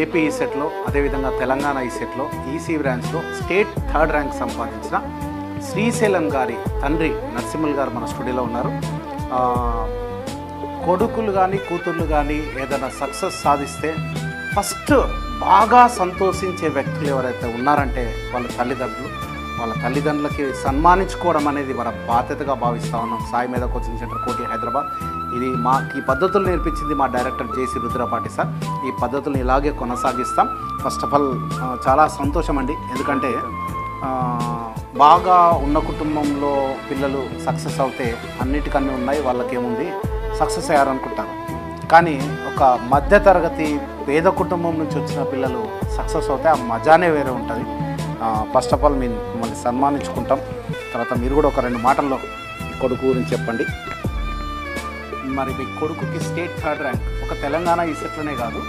AP ఈసెట్లో అదేవిధంగా Telangana ఈసెట్లో EC బ్రాంచ్లో state third rank సంపాదించిన శ్రీశైలం గారి తండ్రి నరసింహులు గారు మన స్టూడియోలో ఉన్నారు. కొడుకులు కానీ కూతుర్లు కానీ ఏదైనా సక్సెస్ సాధిస్తే ఫస్ట్ బాగా సంతోషించే వ్యక్తులు ఎవరైతే ఉన్నారంటే వాళ్ళ తల్లిదండ్రులు. వాళ్ళ తల్లిదండ్రులకి సన్మానించుకోవడం అనేది మన బాధ్యతగా భావిస్తూ ఉన్నాం. సాయి మేధా కోచింగ్ సెంటర్ కోటి హైదరాబాద్. ఇది ఈ పద్ధతులు నేర్పించింది మా డైరెక్టర్ జేసీ రుద్రపాటి సార్. ఈ పద్ధతులను ఇలాగే కొనసాగిస్తాం. ఫస్ట్ ఆఫ్ ఆల్ చాలా సంతోషం అండి, ఎందుకంటే బాగా ఉన్న కుటుంబంలో పిల్లలు సక్సెస్ అవుతే అన్నిటికన్నీ ఉన్నాయి, వాళ్ళకేముంది సక్సెస్ అయ్యారనుకుంటారు. కానీ ఒక మధ్యతరగతి పేద కుటుంబం నుంచి వచ్చిన పిల్లలు సక్సెస్ అవుతే ఆ మజానే వేరే ఉంటుంది. ఫస్ట్ ఆఫ్ ఆల్ మిమ్మల్ని సన్మానించుకుంటాం. తర్వాత మీరు కూడా ఒక 2 మాటల్లో మీ కొడుకు గురించి చెప్పండి. మరి మీ కొడుకుకి స్టేట్ థర్డ్ ర్యాంక్ ఒక తెలంగాణ ఈసెట్లోనే కాదు,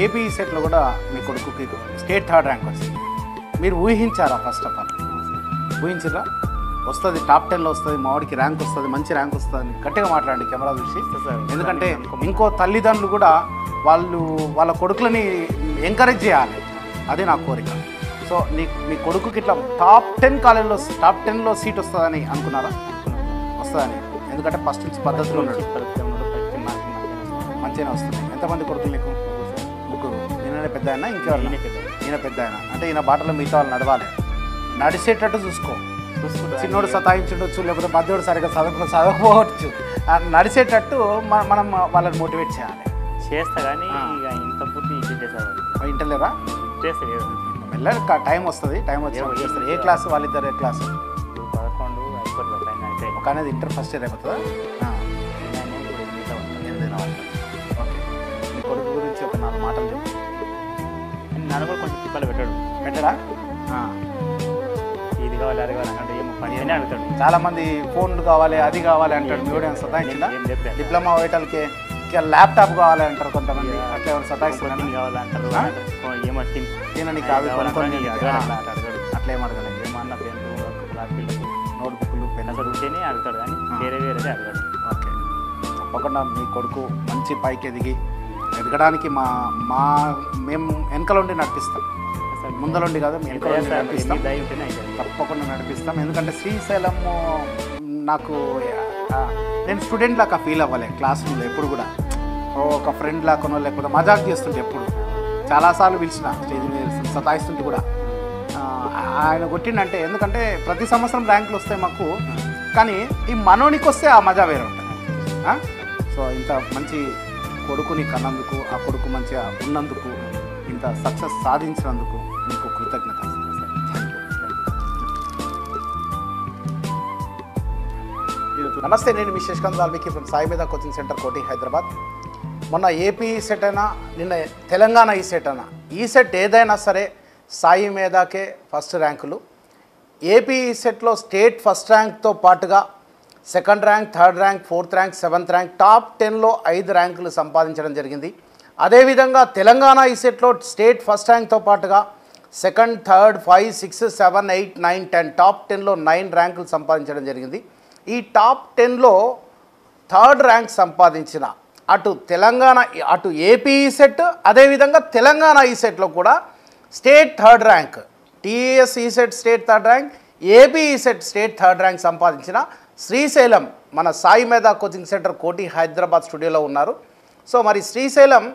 ఏపీ ఈసెట్లో కూడా మీ కొడుకుకి స్టేట్ థర్డ్ ర్యాంక్ వచ్చింది. మీరు ఊహించారా? ఫస్ట్ ఆఫ్ ఆల్ ఊహించరా? వస్తుంది, టాప్ 10లో వస్తుంది, మా వాడికి ర్యాంక్ వస్తుంది, మంచి ర్యాంక్ వస్తుంది, గట్టిగా మాట్లాడండి కెమెరా చూసి. ఎందుకంటే ఇంకో తల్లిదండ్రులు కూడా వాళ్ళ కొడుకులని ఎంకరేజ్ చేయాలి, అది నా కోరిక. సో మీ కొడుకుకి ఇట్లా టాప్ 10 కాలేజీలో టాప్ 10లో సీట్ వస్తుందని అనుకున్నారా? వస్తుందని, ఎందుకంటే ఫస్ట్ నుంచి పద్ధతిలో ఉన్నాడు, మంచిగానే వస్తుంది. ఎంతమంది కొడుకులు నీకు? 3. ఈయన పెద్ద అయినా ఇంకెవరు? ఈయన పెద్ద అయినా అంటే ఈయన బాటలో మిగతా వాళ్ళు నడవాలి, నడిచేటట్టు చూసుకో. చిన్నోడు సతాయించవచ్చు, లేకపోతే మధ్యోడు సరిగ్గా చదవకపోవచ్చు, నడిచేటట్టు మనం వాళ్ళని మోటివేట్ చేయాలి. చేస్తా కానీ ఇక ఇంత పూర్తి ఇంటలేరా? చేస్తా, వెళ్ళాలి, టైం వస్తుంది, టైం వచ్చి చేస్తారు. ఏ క్లాస్ వాళ్ళిద్దరు? ఏ క్లాసు? 11 ఒక అనేది ఇంటర్ ఫస్ట్ ఇయర్ అయిపోతుందా? ఓకే, మీ కొడుకు గురించి ఒక 4 మాటలు చెప్పు. నన్ను కూడా కొంచెం తిప్పలు పెట్టడా? ఇది కావాలి అది కావాలి అంటే ఏమో పని అని అడుగుతాడు. చాలా మంది ఫోన్లు కావాలి అది కావాలి అంటాడు. మీ కూడా సతాయించిందా? డిప్లొమా పోయేటోళ్ళకి ల్యాప్టాప్ కావాలి అంటారు కొంతమంది, అట్లా ఎవరు సతాయిస్తున్నారు? కావాలంటారు ఏమో నీకు అవి కొనుక్కొని అట్లా ఏం అడగలేదు. ఏమన్నా పెన్ను నోట్బుక్లు పెన్ చదివితేనే అడుగుతాడు కానీ వేరే వేరేదే అడగాడు. ఓకే, తప్పకుండా మీ కొడుకు మంచి పైకి ఎదగడానికి మేము వెనకల ఉండి నడిపిస్తాం, ముందలుండి కాదు, మీ వెనకల ఉండి నడిపిస్తాం, తప్పకుండా నడిపిస్తాం. ఎందుకంటే శ్రీశైలము నాకు నేను స్టూడెంట్ లాగా ఫీల్ అవ్వలే క్లాస్ రూమ్లో ఎప్పుడు కూడా. ఒక ఫ్రెండ్ లాగానో లేకపోతే మజాక్ చేస్తుంటే ఎప్పుడు చాలాసార్లు పిలిచిన స్టేజ్ మీద సతాయిస్తుంటే కూడా ఆయన కొట్టిండంటే, ఎందుకంటే ప్రతి సంవత్సరం ర్యాంకులు వస్తాయి మాకు, కానీ ఈ మనోనికి వస్తే ఆ మజా వేరే ఉంటుంది. సో ఇంత మంచి కొడుకుని కన్నందుకు, ఆ కొడుకు మంచిగా ఉన్నందుకు, ఇంత సక్సెస్ సాధించినందుకు మీకు కృతజ్ఞత. నమస్తే, నేను మీ శశికాంత్ వాల్మీకి ఫ్రమ్ సాయి మేధా కోచింగ్ సెంటర్ కోటి హైదరాబాద్. మొన్న ఏపీ ఈసెట్ అయినా, నిన్న తెలంగాణ ఈసెట్ అయినా, ఈసెట్ ఏదైనా సరే సాయి మేధాకే ఫస్ట్ ర్యాంకులు. ఏపీ ఈసెట్లో స్టేట్ ఫస్ట్ ర్యాంక్తో పాటుగా second rank, third rank, 4th rank, 7th rank, top 10లో 5 ర్యాంకులు సంపాదించడం జరిగింది. అదేవిధంగా తెలంగాణ ఈసెట్లో స్టేట్ ఫస్ట్ ర్యాంక్తో పాటుగా సెకండ్, థర్డ్, 5, 6, 7, 8, 9, 10 టాప్ 10లో 9 ర్యాంకులు సంపాదించడం జరిగింది. ఈ టాప్ 10లో థర్డ్ ర్యాంక్ సంపాదించిన అటు ఏపీ ఈసెట్, అదేవిధంగా తెలంగాణ ఈసెట్లో కూడా state third rank, TS ECET state third rank, AP ECET state third rank సంపాదించిన శ్రీశైలం మన సాయి మేధా కోచింగ్ సెంటర్ కోటి హైదరాబాద్ స్టూడియోలో ఉన్నారు. సో మరి శ్రీశైలం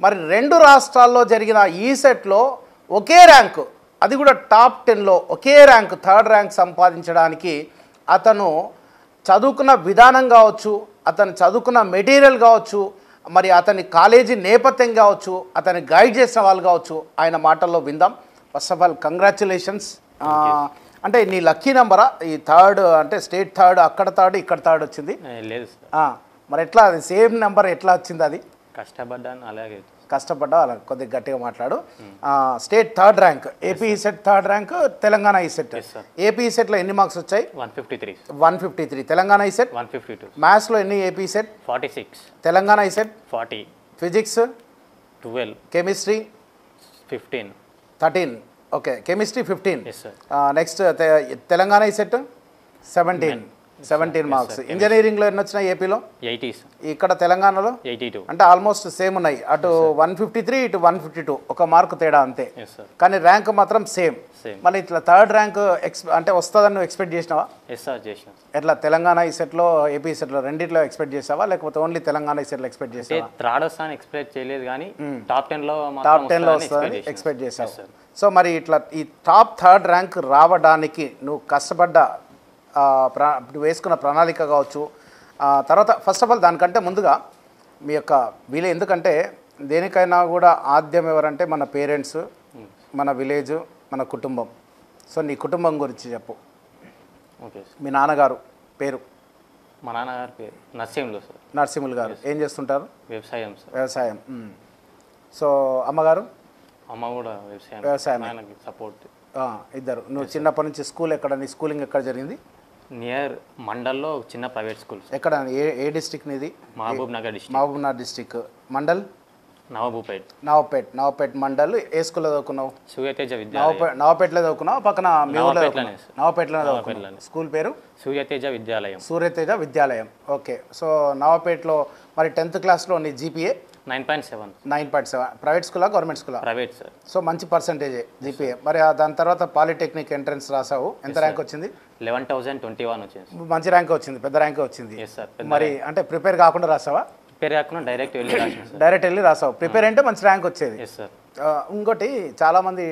2 రాష్ట్రాల్లో జరిగిన ఈసెట్లో ఒకే ర్యాంకు, అది కూడా టాప్ 10లో ఒకే ర్యాంకు, థర్డ్ ర్యాంక్ సంపాదించడానికి అతను చదువుకున్న విధానం కావచ్చు, అతను చదువుకున్న మెటీరియల్ కావచ్చు, మరి అతని కాలేజీ నేపథ్యం కావచ్చు, అతని గైడ్ చేసిన వాళ్ళు కావచ్చు, ఆయన మాటల్లో విందాం. First of all congratulations. అంటే నీ లక్కీ నెంబరా ఈ థర్డ్? అంటే స్టేట్ థర్డ్, అక్కడ థర్డ్, ఇక్కడ థర్డ్ వచ్చింది? లేదు. మరి ఎట్లా అది సేమ్ నెంబర్ ఎట్లా వచ్చింది? అది కష్టపడ్డాను, అలాగే కష్టపడ్డా. అలా కొద్దిగా గట్టిగా మాట్లాడు. State third rank, AP ECET third rank, Telangana ECET. AP ఈసెట్లో ఎన్ని మార్క్స్ వచ్చాయి? 153. తెలంగాణ ఈసెట్ 152. మ్యాథ్స్లో ఎన్ని? AP ECET 46. Telangana ECET 40. Physics 12. Chemistry 15. 13. Okay, chemistry 15. Yes, sir. Next Telangana ECET 17. 17 marks. ఇంజనీరింగ్లో ఎన్ని వచ్చినాయి ఏపీలో? 80 సార్. ఇక్కడ తెలంగాణలో 82. అంటే ఆల్మోస్ట్ సేమ్ ఉన్నాయి. అటు 153 ఇటు 152, ఒక మార్కు తేడా అంతే. Yes sir. కానీ ర్యాంక్ మాత్రం సేమ్. మళ్ళీ ఇట్లా థర్డ్ ర్యాంక్ అంటే వస్తుందని నువ్వు ఎక్స్పెక్ట్ చేసినావా? ఎస్ సార్, చేసిన. ఎట్లా తెలంగాణ ఈ సెట్లో ఏపీ ఈ సెట్లో రెండిట్లో ఎక్స్పెక్ట్ చేసావా, లేకపోతే ఓన్లీ తెలంగాణ ఈ సెట్లో ఎక్స్పెక్ట్ చేసావా? థర్డ్ వస్తాను ఎక్స్పెక్ట్ చేయలేదు, కానీ టాప్ 10లో వస్తుందని ఎక్స్పెక్ట్ చేసావు. సో మరి ఇట్లా ఈ టాప్ థర్డ్ ర్యాంక్ రావడానికి నువ్వు కష్టపడ్డ నువ్వు వేసుకున్న ప్రణాళిక కావచ్చు, తర్వాత ఫస్ట్ ఆఫ్ ఆల్ దానికంటే ముందుగా మీ యొక్క ఎందుకంటే దేనికైనా కూడా ఆద్యం ఎవరంటే మన పేరెంట్స్, మన విలేజ్, మన కుటుంబం. సో నీ కుటుంబం గురించి చెప్పు. ఓకే. మీ నాన్నగారు పేరు? మా నాన్నగారి పేరు నరసింహులు సార్. నరసింహులు గారు ఏం చేస్తుంటారు? వ్యవసాయం సార్. వ్యవసాయం. సో అమ్మగారు? అమ్మ కూడా వ్యవసాయం. ఆయనకి సపోర్ట్. ఇద్దరు. నువ్వు చిన్నప్పటి నుంచి స్కూల్ ఎక్కడ, నీ స్కూలింగ్ ఎక్కడ జరిగింది? నియర్ మండల్లో చిన్న ప్రైవేట్ స్కూల్. ఎక్కడ, ఏ డిస్ట్రిక్ట్ నీది? మహబూబ్ నగర్ డిస్ట్రిక్ట్. మహబూబ్ నగర్ డిస్ట్రిక్ట్. మండల్? నవపేట్ మండల్. ఏ స్కూల్లో చదువుకున్నావు? సూర్యతేజ విద్యాలయం. నవపేటలో చదువుకున్నావు? పక్కన నవపేటలోనే చదువుకున్నావు. స్కూల్ పేరు? సూర్యతేజ విద్యాలయం. సూర్యతేజ విద్యాలయం. ఓకే. సో నవపేటలో మరి 10th క్లాస్లో నీ జీపీఏ 9.7. 9.7. ప్రైవేట్ స్కూలా గవర్నమెంట్ స్కూలా? Private sir. సో మంచి పర్సంటేజే జీపీఏ. మరి దాని తర్వాత పాలిటెక్నిక్ ఎంట్రన్స్ రాసావు, ఎంత ర్యాంక్ వచ్చింది? 11,021 వచ్చింది. మంచి ర్యాంక్ వచ్చింది, పెద్ద ర్యాంక్ వచ్చింది. మరి అంటే ప్రిపేర్ కాకుండా రాసావా? ప్రిపేర్ కాకుండా డైరెక్ట్ వెళ్ళి రాసావు. ప్రిపేర్ అంటే మంచి ర్యాంక్ వచ్చేది. ఇంకోటి చాలామంది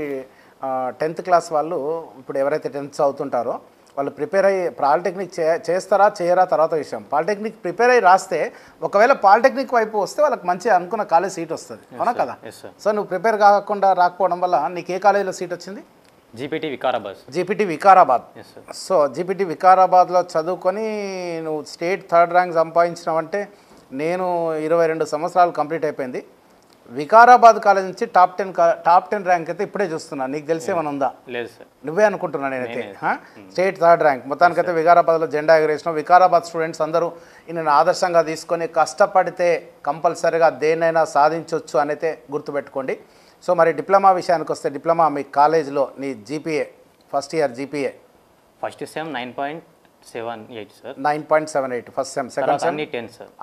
10th క్లాస్ వాళ్ళు ఇప్పుడు ఎవరైతే 10th చదువుతుంటారో వాళ్ళు ప్రిపేర్ అయ్యి పాలిటెక్నిక్ చేస్తారా చేయరా తర్వాత విషయం. పాలిటెక్నిక్ ప్రిపేర్ అయ్యి రాస్తే ఒకవేళ పాలిటెక్నిక్ వైపు వస్తే వాళ్ళకి మంచి అనుకున్న కాలేజ్ సీట్ వస్తుంది, అవునా కదా? సో నువ్వు ప్రిపేర్ కాకుండా రాకపోవడం వల్ల నీకు ఏ కాలేజీలో సీట్ వచ్చింది? జీపీటీ వికారాబాద్. సో జీపీటీ వికారాబాద్లో చదువుకొని నువ్వు స్టేట్ థర్డ్ ర్యాంక్ సంపాదించినావంటే నేను 22 సంవత్సరాలు కంప్లీట్ అయిపోయింది. వికారాబాద్ కాలేజ్ నుంచి టాప్ 10 ర్యాంక్ అయితే ఇప్పుడే చూస్తున్నాను. నీకు తెలిసేమని ఉందా? లేదు సార్. నువ్వే అనుకుంటున్నా నేనైతే. స్టేట్ థర్డ్ ర్యాంక్ మొత్తానికైతే వికారాబాద్లో జెండా ఎగరేసినావు. వికారాబాద్ స్టూడెంట్స్ అందరూ ఈయనను ఆదర్శంగా తీసుకొని కష్టపడితే కంపల్సరీగా దేన్నైనా సాధించవచ్చు అనైతే గుర్తుపెట్టుకోండి. సో మరి డిప్లొమా విషయానికి వస్తే, డిప్లొమా మీ కాలేజ్లో నీ GPA first year GPA? First sem 9.78 sir. 9.78 first sem. Second sem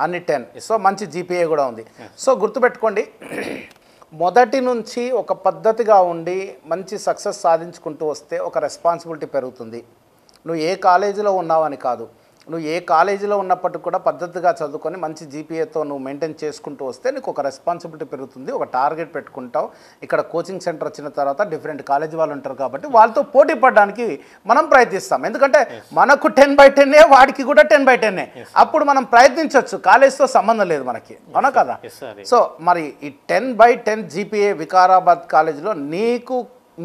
అన్ని 10. సో మంచి జీపీఏ కూడా ఉంది. సో గుర్తుపెట్టుకోండి, మొదటి నుంచి ఒక పద్ధతిగా ఉండి మంచి సక్సెస్ సాధించుకుంటూ వస్తే ఒక రెస్పాన్సిబిలిటీ పెరుగుతుంది. నువ్వు ఏ కాలేజీలో ఉన్నావని కాదు, నువ్వు ఏ కాలేజీలో ఉన్నప్పటికీ కూడా పద్ధతిగా చదువుకొని మంచి జీపీఏతో నువ్వు మెయింటైన్ చేసుకుంటూ వస్తే నీకు ఒక రెస్పాన్సిబిలిటీ పెరుగుతుంది, ఒక టార్గెట్ పెట్టుకుంటావు. ఇక్కడ కోచింగ్ సెంటర్ వచ్చిన తర్వాత డిఫరెంట్ కాలేజీ వాళ్ళు ఉంటారు కాబట్టి వాళ్ళతో పోటీ పడడానికి మనం ప్రయత్నిస్తాం. ఎందుకంటే మనకు 10/10 వాడికి కూడా 10/10. అప్పుడు మనం ప్రయత్నించవచ్చు, కాలేజ్తో సంబంధం లేదు మనకి, అవునా కదా? సో మరి ఈ 10/10 జీపీఏ వికారాబాద్ కాలేజీలో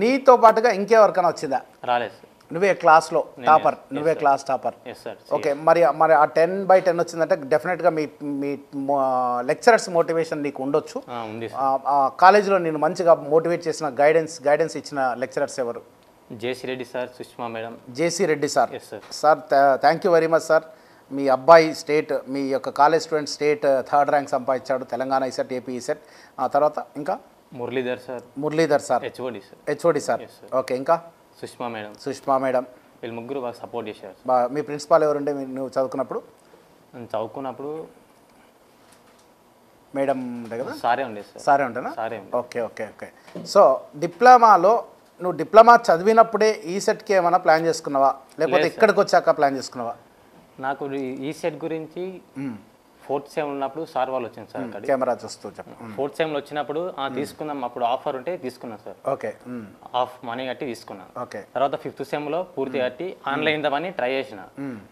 నీతో పాటుగా ఇంకెవరికైనా వచ్చిందా? రాలేదు. నువ్వే క్లాస్లో టాపర్, నువ్వే క్లాస్ టాపర్. ఓకే. మరి ఆ 10/10 వచ్చిందంటే డెఫినెట్గా మీ లెక్చరర్స్ మోటివేషన్ నీకు ఉండొచ్చు. కాలేజీలో నేను మంచిగా మోటివేట్ చేసిన గైడెన్స్ ఇచ్చిన లెక్చరర్స్ ఎవరు? JC Reddy sir, Sushma madam. JC Reddy sir. Sir thank you very much sir. మీ అబ్బాయి మీ యొక్క college student state third rank సంపాదించాడు, తెలంగాణ ఈసెట్, ఏపీ ఈసెట్. ఆ తర్వాత ఇంకా Muralidhar sir, HOD sir. Okay. ఇంకా సుష్మా మేడం. వీళ్ళు ముగ్గురు బాగా సపోర్ట్ చేశారు. మీ ప్రిన్సిపాల్ ఎవరుండే నువ్వు చదువుకున్నప్పుడు? మేడం ఉండే కదా? సారే ఉండే సార్. సారే ఉంటేనా? ఓకే. సో నువ్వు డిప్లొమా చదివినప్పుడే ఈసెట్కి ఏమైనా ప్లాన్ చేసుకున్నావా, లేకపోతే ఇక్కడికి వచ్చాక ప్లాన్ చేసుకున్నావా? నాకు ఈసెట్ గురించి 4th సెమ్ ఉన్నప్పుడు సార్ వాళ్ళు వచ్చింది సార్. కెమెరా చూస్తూ చెప్పు. 4th సెమ్లో వచ్చినప్పుడు తీసుకుందాం, అప్పుడు ఆఫర్ ఉంటే తీసుకున్నాను సార్. ఓకే. హాఫ్ మనీ కట్టి తీసుకున్నాను. ఓకే. తర్వాత 5th సెమ్లో పూర్తి కట్టి ఆన్లైన్ దామని ట్రై చేసిన.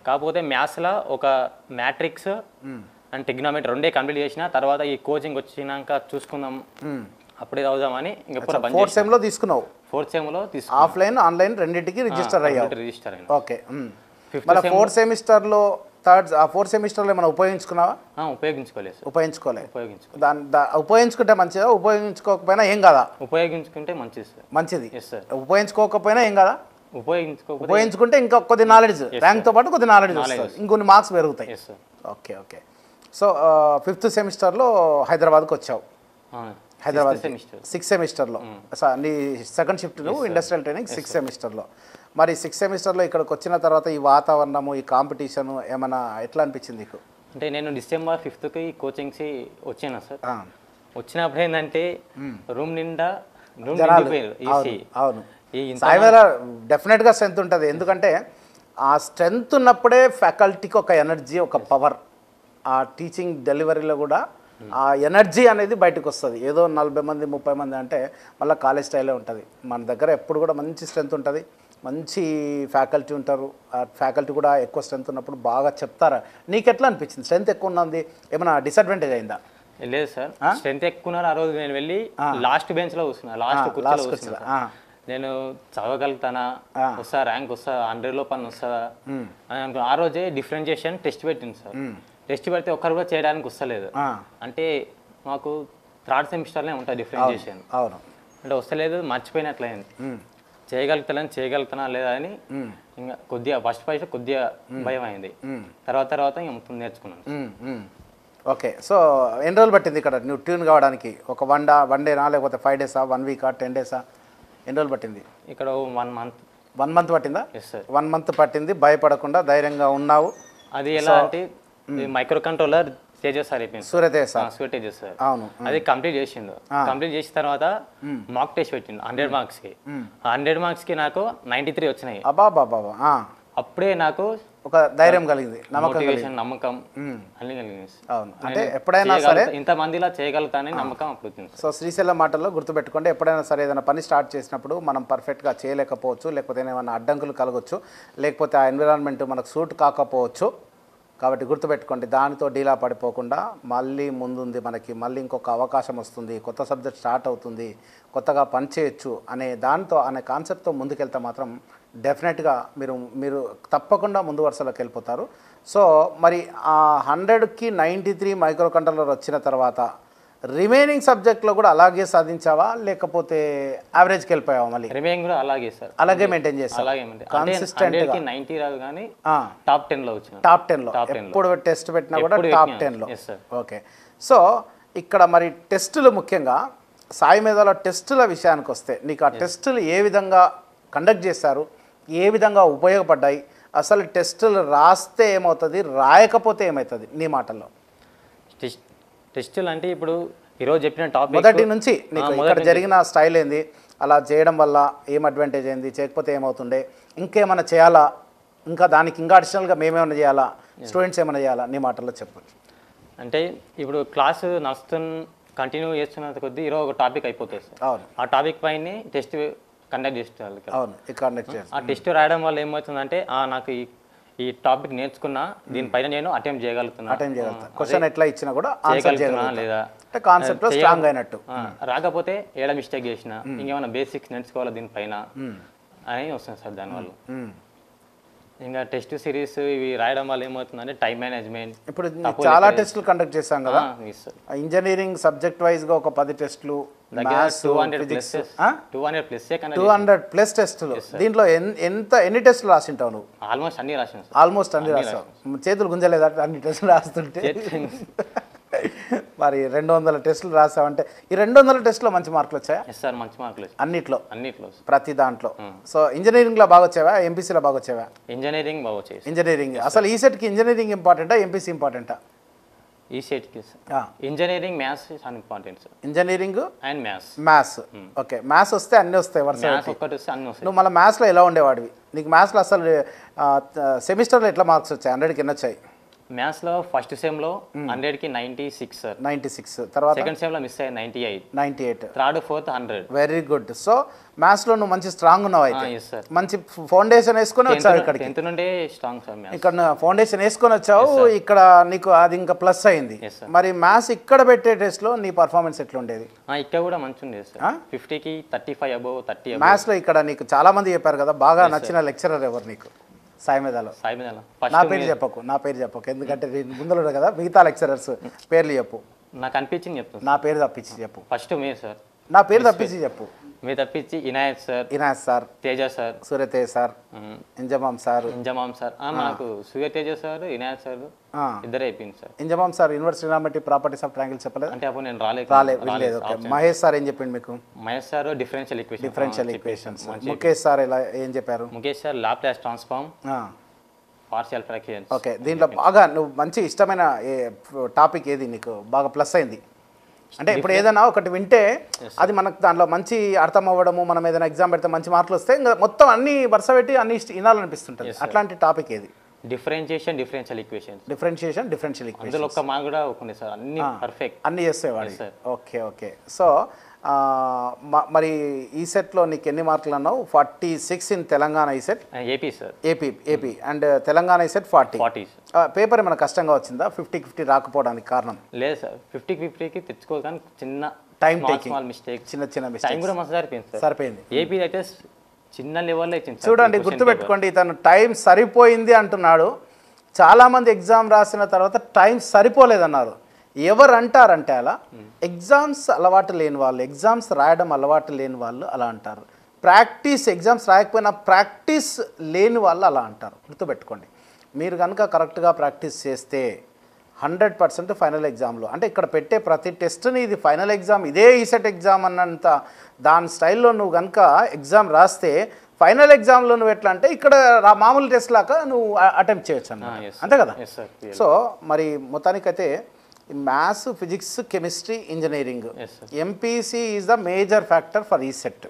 కాకపోతే మ్యాథ్స్లో ఒక మ్యాట్రిక్స్ అండ్ ట్రిగ్నోమెట్రీ 2 కంప్లీట్ చేసిన. తర్వాత ఈ కోచింగ్ వచ్చినాక చూసుకుందాం, అప్పుడే చదువుదామని ఇంకా 4th సెమ్లో తీసుకున్నావు? 4th సెమ్లో ఆఫ్లైన్ ఆన్లైన్ రెండింటికి రిజిస్టర్ అయ్యావు. ఓకే. 4th సెమిస్టర్లో 4th సెమిస్టర్లో ఏమైనా ఉపయోగించుకున్నావా? ఉపయోగించుకోలేదు. ఉపయోగించుకుంటే మంచిదా, ఉపయోగించుకోకపోయినా ఏం కదా? ఉపయోగించుకుంటే మంచిది. ఉపయోగించుకోకపోయినా ఏం కదా? ఉపయోగించుకుంటే ఇంకా కొద్ది నాలెడ్జ్, ర్యాంక్తో పాటు కొద్ది నాలెడ్జ్ వస్తుంది, ఇంకొన్ని మార్క్స్ పెరుగుతాయి. ఓకే. సో 5th సెమిస్టర్లో హైదరాబాద్కి వచ్చావు. హైదరాబాద్ 6th సెమిస్టర్లో నీ సెకండ్ షిఫ్ట్ నువ్వు ఇండస్ట్రియల్ ట్రైనింగ్ 6th సెమిస్టర్లో. మరి 6th సెమిస్టర్లో ఇక్కడికి వచ్చిన తర్వాత ఈ వాతావరణము ఈ కాంపిటీషను ఏమైనా ఎట్లా అనిపించింది నీకు? అంటే నేను డిసెంబర్ 5th కోచింగ్స్ వచ్చాను సార్. ఆ, వచ్చినప్పుడు ఏంటంటే రూమ్ నిండా జనాలు. నిండిపోయారు ఈసీ. అవును, ఈ ఇంత సాయి మీద డెఫినెట్గా స్ట్రెంత్ ఉంటుంది. ఎందుకంటే ఆ స్ట్రెంత్ ఉన్నప్పుడే ఫ్యాకల్టీకి ఒక ఎనర్జీ, ఒక పవర్, ఆ టీచింగ్ డెలివరీలో కూడా ఆ ఎనర్జీ అనేది బయటకు వస్తుంది. ఏదో 40 మంది 30 మంది అంటే మళ్ళీ కాలేజ్ స్టైలే ఉంటుంది. మన దగ్గర ఎప్పుడు కూడా మంచి స్ట్రెంత్ ఉంటుంది, మంచి ఫ్యాకల్టీ ఉంటారు. ఆ ఫ్యాకల్టీ కూడా ఎక్కువ స్ట్రెంత్ ఉన్నప్పుడు బాగా చెప్తారా. నీకు ఎట్లా అనిపించింది? స్ట్రెంత్ ఎక్కువ ఉన్నది ఏమైనా డిసడ్వాంటేజ్ అయిందా? లేదు సార్, స్ట్రెంత్ ఎక్కువ ఉన్నారు. ఆ రోజు నేను వెళ్ళి లాస్ట్ బెంచ్ లో కూర్చున్నా, లాస్ట్ కుర్చీలో కూర్చున్నా. నేను చదవగలుగుతానా, వస్తా ర్యాంక్ వస్తా, 100 లోపల వస్తుందా అని అనుకున్నా. ఆ రోజే డిఫరెన్షియేషన్ టెస్ట్ పెట్టింది సార్. టెస్ట్ పెడితే ఒక్కరు కూడా చేయడానికి వస్తలేదు. అంటే మాకు 3rd సెమిస్టర్లో ఉంటుంది డిఫరెన్షియేషన్. అవును, అంటే వస్తలేదు, మర్చిపోయినట్లయింది. చేయగలుగుతానా లేదా అని ఇంకా కొద్దిగా ఫస్ట్ కొద్దిగా భయం అయింది. తర్వాత ఇంకా మొత్తం నేర్చుకున్నాను. ఓకే, సో ఎన్ని రోజులు పట్టింది ఇక్కడ నువ్వు ట్యూన్ కావడానికి? ఒక వన్ డేనా లేకపోతే 5 డేసా, 1 వీకా, 10 డేసా? ఎన్ని రోజులు పట్టింది? ఇక్కడ 1 మంత్. 1 మంత్ పట్టిందా? ఎస్ సార్, 1 మంత్ పట్టింది. భయపడకుండా ధైర్యంగా ఉన్నావు. అది ఎలా అంటే మైక్రో కంట్రోలర్ తేజస్ సార్ అయిపోయింది. సూర్యతేజ తేజస్ సార్. అవును, అది కంప్లీట్ చేసిండు. కంప్లీట్ చేసిన తర్వాత మాక్ టెస్ట్ పెట్టిండు 100 మార్క్స్కి. 100 మార్క్స్కి నాకు 93 వచ్చినాయి. అబ్బా బాబా, అప్పుడే నాకు ఒక ధైర్యం కలిగింది, మోటివేషన్, నమ్మకం అన్ని కలిగింది. అవును, అంటే ఎప్పుడైనా సరే ఇంతమందిలా చేయగలుగుతానని నమ్మకం అప్పుడు వచ్చింది. సో శ్రీశైలం మాటల్లో గుర్తుపెట్టుకోండి, ఎప్పుడైనా సరే ఏదైనా పని స్టార్ట్ చేసినప్పుడు మనం పర్ఫెక్ట్గా చేయలేకపోవచ్చు, లేకపోతే ఏమైనా అడ్డంకులు కలగవచ్చు, లేకపోతే ఆ ఎన్విరాన్మెంట్ మనకు సూట్ కాకపోవచ్చు. కాబట్టి గుర్తుపెట్టుకోండి, దానితో డీలా పడిపోకుండా మళ్ళీ ముందుంది మనకి, మళ్ళీ ఇంకొక అవకాశం వస్తుంది, కొత్త సబ్జెక్ట్ స్టార్ట్ అవుతుంది, కొత్తగా పని చేయొచ్చు అనే కాన్సెప్ట్తో ముందుకెళ్తే మాత్రం డెఫినెట్గా మీరు తప్పకుండా ముందు వరుసలోకి వెళ్ళిపోతారు. సో మరి ఆ 100కి 93 మైక్రో కంట్రోలర్ వచ్చిన తర్వాత రిమైనింగ్ సబ్జెక్ట్లో కూడా అలాగే సాధించావా, లేకపోతే యావరేజ్కి వెళ్ళిపోయావా? మళ్ళీ రిమైనింగ్ కూడా అలాగే సార్, అలాగే మెయింటైన్ చేస్తాను. అలాగే కన్సిస్టెంట్గా 90 రాదు కానీ టాప్ 10లో వచ్చిన. టాప్ 10లో ఎప్పుడు టెస్ట్ పెట్టినా కూడా టాప్ 10లో. ఓకే, సో ఇక్కడ మరి టెస్టులు, ముఖ్యంగా సాయి మీదలో టెస్టుల విషయానికి వస్తే నీకు ఆ టెస్టులు ఏ విధంగా కండక్ట్ చేశారు, ఏ విధంగా ఉపయోగపడ్డాయి, అసలు టెస్టులు రాస్తే ఏమవుతుంది, రాయకపోతే ఏమవుతుంది నీ మాటల్లో? టెస్టులు అంటే ఇప్పుడు ఈరోజు చెప్పిన టాపిక్ మొదటి నుంచి నీకు ఇక్కడ జరిగిన స్టైల్ ఏంది, అలా చేయడం వల్ల ఏం అడ్వాంటేజ్ అయింది, చేయకపోతే ఏమవుతుండే, ఇంకేమైనా చేయాలా, ఇంకా దానికి ఇంకా అడిషనల్గా మేమేమైనా చేయాలా, స్టూడెంట్స్ ఏమైనా చేయాలా, నీ మాటల్లో చెప్పు. అంటే ఇప్పుడు క్లాసు కంటిన్యూ చేస్తున్న కొద్దీ ఈరోజు ఒక టాపిక్ అయిపోతుంది సార్. అవును, ఆ టాపిక్ పైన టెస్ట్ కండక్ట్ చేస్తారు. అవును, కండక్ట్ చేస్తారు. ఆ టెస్ట్ రాయడం వల్ల ఏమవుతుందంటే నాకు ఈ టాపిక్ నేర్చుకున్నా, దీనిపైన నేను అటెంప్ట్ చేయగలుగుతున్నా, క్వశ్చన్ ఎట్లా ఇచ్చినా కూడా చేయగలుగుతున్నా లేదా, కాన్సెప్ట్ స్ట్రాంగ్ అయినట్టు. రాకపోతే ఏడ మిస్టేక్ చేసినా, ఇంకేమైనా బేసిక్స్ నేర్చుకోవాలి దీనిపైన అని వస్తుంది సార్. దానివల్ల ఇంకా టెస్ట్ సిరీస్ ఇవి రాయడం వల్ల ఏమవుతుందంటే టైం మేనేజ్మెంట్. ఇప్పుడు చాలా టెస్టులు కండక్ట్ చేస్తాం కదా, ఇంజనీరింగ్ సబ్జెక్ట్ వైజ్గా ఒక 10 టెస్టులు, 200+ టెస్టులు. దీంట్లో ఎన్ని టెస్టులు రాసింటావు నువ్వు? ఆల్మోస్ట్ అన్ని రాసాను. ఆల్మోస్ట్ అన్ని రాసావు. చేతులు గుంజలేదా అన్ని టెస్టులు రాస్తుంటే? మరి 200 టెస్టులు రాసావంటే ఈ 200 టెస్టులో మంచి మార్కులు వచ్చాయా? సార్, మంచి మార్కులు అన్నిట్లో ప్రతి దాంట్లో. సో ఇంజనీరింగ్లో బాగా వచ్చావా, ఎంపీసీలో బాగా వచ్చావా? ఇంజనీరింగ్ బాగా వచ్చాయి. ఇంజనీరింగ్ అసలు ఈ సెట్కి ఇంజనీరింగ్ ఇంపార్టెంటా, ఎంపీసీ ఇంపార్టెంటా? ఈ సెట్కి engineering, maths important. Engineering and maths. Okay, maths వస్తే అన్నీ వస్తాయి వరుస. నువ్వు మళ్ళీ మ్యాథ్స్లో ఎలా ఉండేవాడివి? నీకు మ్యాథ్స్లో అసలు సెమిస్టర్లో ఎట్లా మార్క్స్ వచ్చాయి? 100కి ఎన్ని వచ్చాయి? మ్యాథ్స్లో ఫస్ట్ సెమ్లో 100కి 96 సార్. 96. తర్వాత సెకండ్ సెమ్లో మిస్ అయ్యి 98. Third, fourth 100. Very good. So మ్యాథ్స్లో నువ్వు మంచి స్ట్రాంగ్ ఉన్నావు అయితే. మంచి ఫౌండేషన్ వేసుకొని వచ్చావు ఇక్కడికి. 10th నుండే స్ట్రాంగ్ సార్. ఇక్కడ ఫౌండేషన్ వేసుకొని వచ్చావు, ఇక్కడ నీకు అది ఇంకా ప్లస్ అయింది. మరి మ్యాథ్స్ ఇక్కడ పెట్టే టెస్ట్లో నీ పర్ఫార్మెన్స్ ఎట్లా ఉండేది? ఇక్కడ కూడా మంచి ఉండేది సార్. 50కి 35 అబోవ్, 30 మ్యాథ్స్లో. ఇక్కడ నీకు చాలా మంది చెప్పారు కదా, బాగా నచ్చిన లెక్చరర్ ఎవరు నీకు సాయి మీదలో? నా పేరు చెప్పకు, ఎందుకంటే ముందులో కదా మిగతా లెక్చరర్స్ పేర్లు చెప్పు. నాకు అనిపించింది చెప్తాను. నా పేరు తప్పించి చెప్పు. ఫస్ట్ మీరు సార్. నా పేరు తప్పించి చెప్పు. మీ తప్పించి Inayat sir, Inayat sir, Teja sir, Suryatej sir, Inzamam sir. Inzamam sir మనకు సూర్య తేజ సార్, ఇనాయత్ సార్ ఇద్దరే అయిపోయింది sir. Inzamam sir university trigonometry properties of triangle చెప్పలేదు అంటే అప్పుడు నేను రాలేదు. ఓకే. మహేష్ సార్ ఏం చెప్పిండు మీకు? Mahesh sir differential equations. Mukesh sir ఇలా ఏం చెప్పారు? Mukesh sir Laplace transform, partial fractions. Okay. దీంట్లో బాగా నువ్వు మంచి ఇష్టమైన టాపిక్ ఏది నీకు బాగా ప్లస్ అయింది? అంటే ఇప్పుడు ఏదైనా ఒకటి వింటే అది మనకు దాంట్లో మంచి అర్థం అవ్వడము, మనం ఏదైనా ఎగ్జామ్ పెడితే మంచి మార్కులు వస్తే ఇంకా మొత్తం అన్ని వరుస పెట్టి అన్ని వినాలనిపిస్తుంటుంది. అట్లాంటి టాపిక్ ఏది? Differential equation. అందులో ఒక్క మార్క్ కూడా ఉంది సార్, అన్ని పర్ఫెక్ట్ అన్ని చేసేవాడు. ఓకే. సో మరి ఈ సెట్లో నీకు ఎన్ని మార్కులు అన్నావు? 46 ఇన్ తెలంగాణ ఈ సెట్. ఏపీ అండ్ తెలంగాణ ఈ సెట్ 40. పేపర్ ఏమైనా కష్టంగా వచ్చిందా? 50-50 రాకపోవడానికి కారణం? లేదు సార్, 50-50కి తెచ్చుకోవాలి కానీ చిన్న టైం టేకింగ్, చిన్న మిస్టేక్ కూడా మస్తు సరిపోయింది. ఏపీ అయితే చిన్న లెవెల్లో ఇచ్చింది. చూడండి, గుర్తుపెట్టుకోండి, తను టైం సరిపోయింది అంటున్నాడు. చాలామంది ఎగ్జామ్ రాసిన తర్వాత టైం సరిపోలేదన్నారు. ఎవరు అంటారంటే అలా ఎగ్జామ్స్ అలవాటు లేని వాళ్ళు, ఎగ్జామ్స్ రాయడం అలవాటు లేని వాళ్ళు అలా అంటారు. ఎగ్జామ్స్ రాయకపోయినా ప్రాక్టీస్ లేని వాళ్ళు అలా అంటారు. గుర్తుపెట్టుకోండి, మీరు కనుక కరెక్ట్గా ప్రాక్టీస్ చేస్తే 100% ఫైనల్ ఎగ్జామ్లో, అంటే ఇక్కడ పెట్టే ప్రతి టెస్ట్ని ఇది ఫైనల్ ఎగ్జామ్, ఇదే ఈసెట్ ఎగ్జామ్ అన్నంత దాని స్టైల్లో నువ్వు కనుక ఎగ్జామ్ రాస్తే ఫైనల్ ఎగ్జామ్లో నువ్వు ఎట్లా అంటే ఇక్కడ మామూలు టెస్ట్ లాగా నువ్వు అటెంప్ట్ చేయొచ్చు అన్నమాట. అంతే కదా? సో మరి మొత్తానికైతే maths, physics, chemistry, engineering, MPC is the major factor for ఈ సెట్.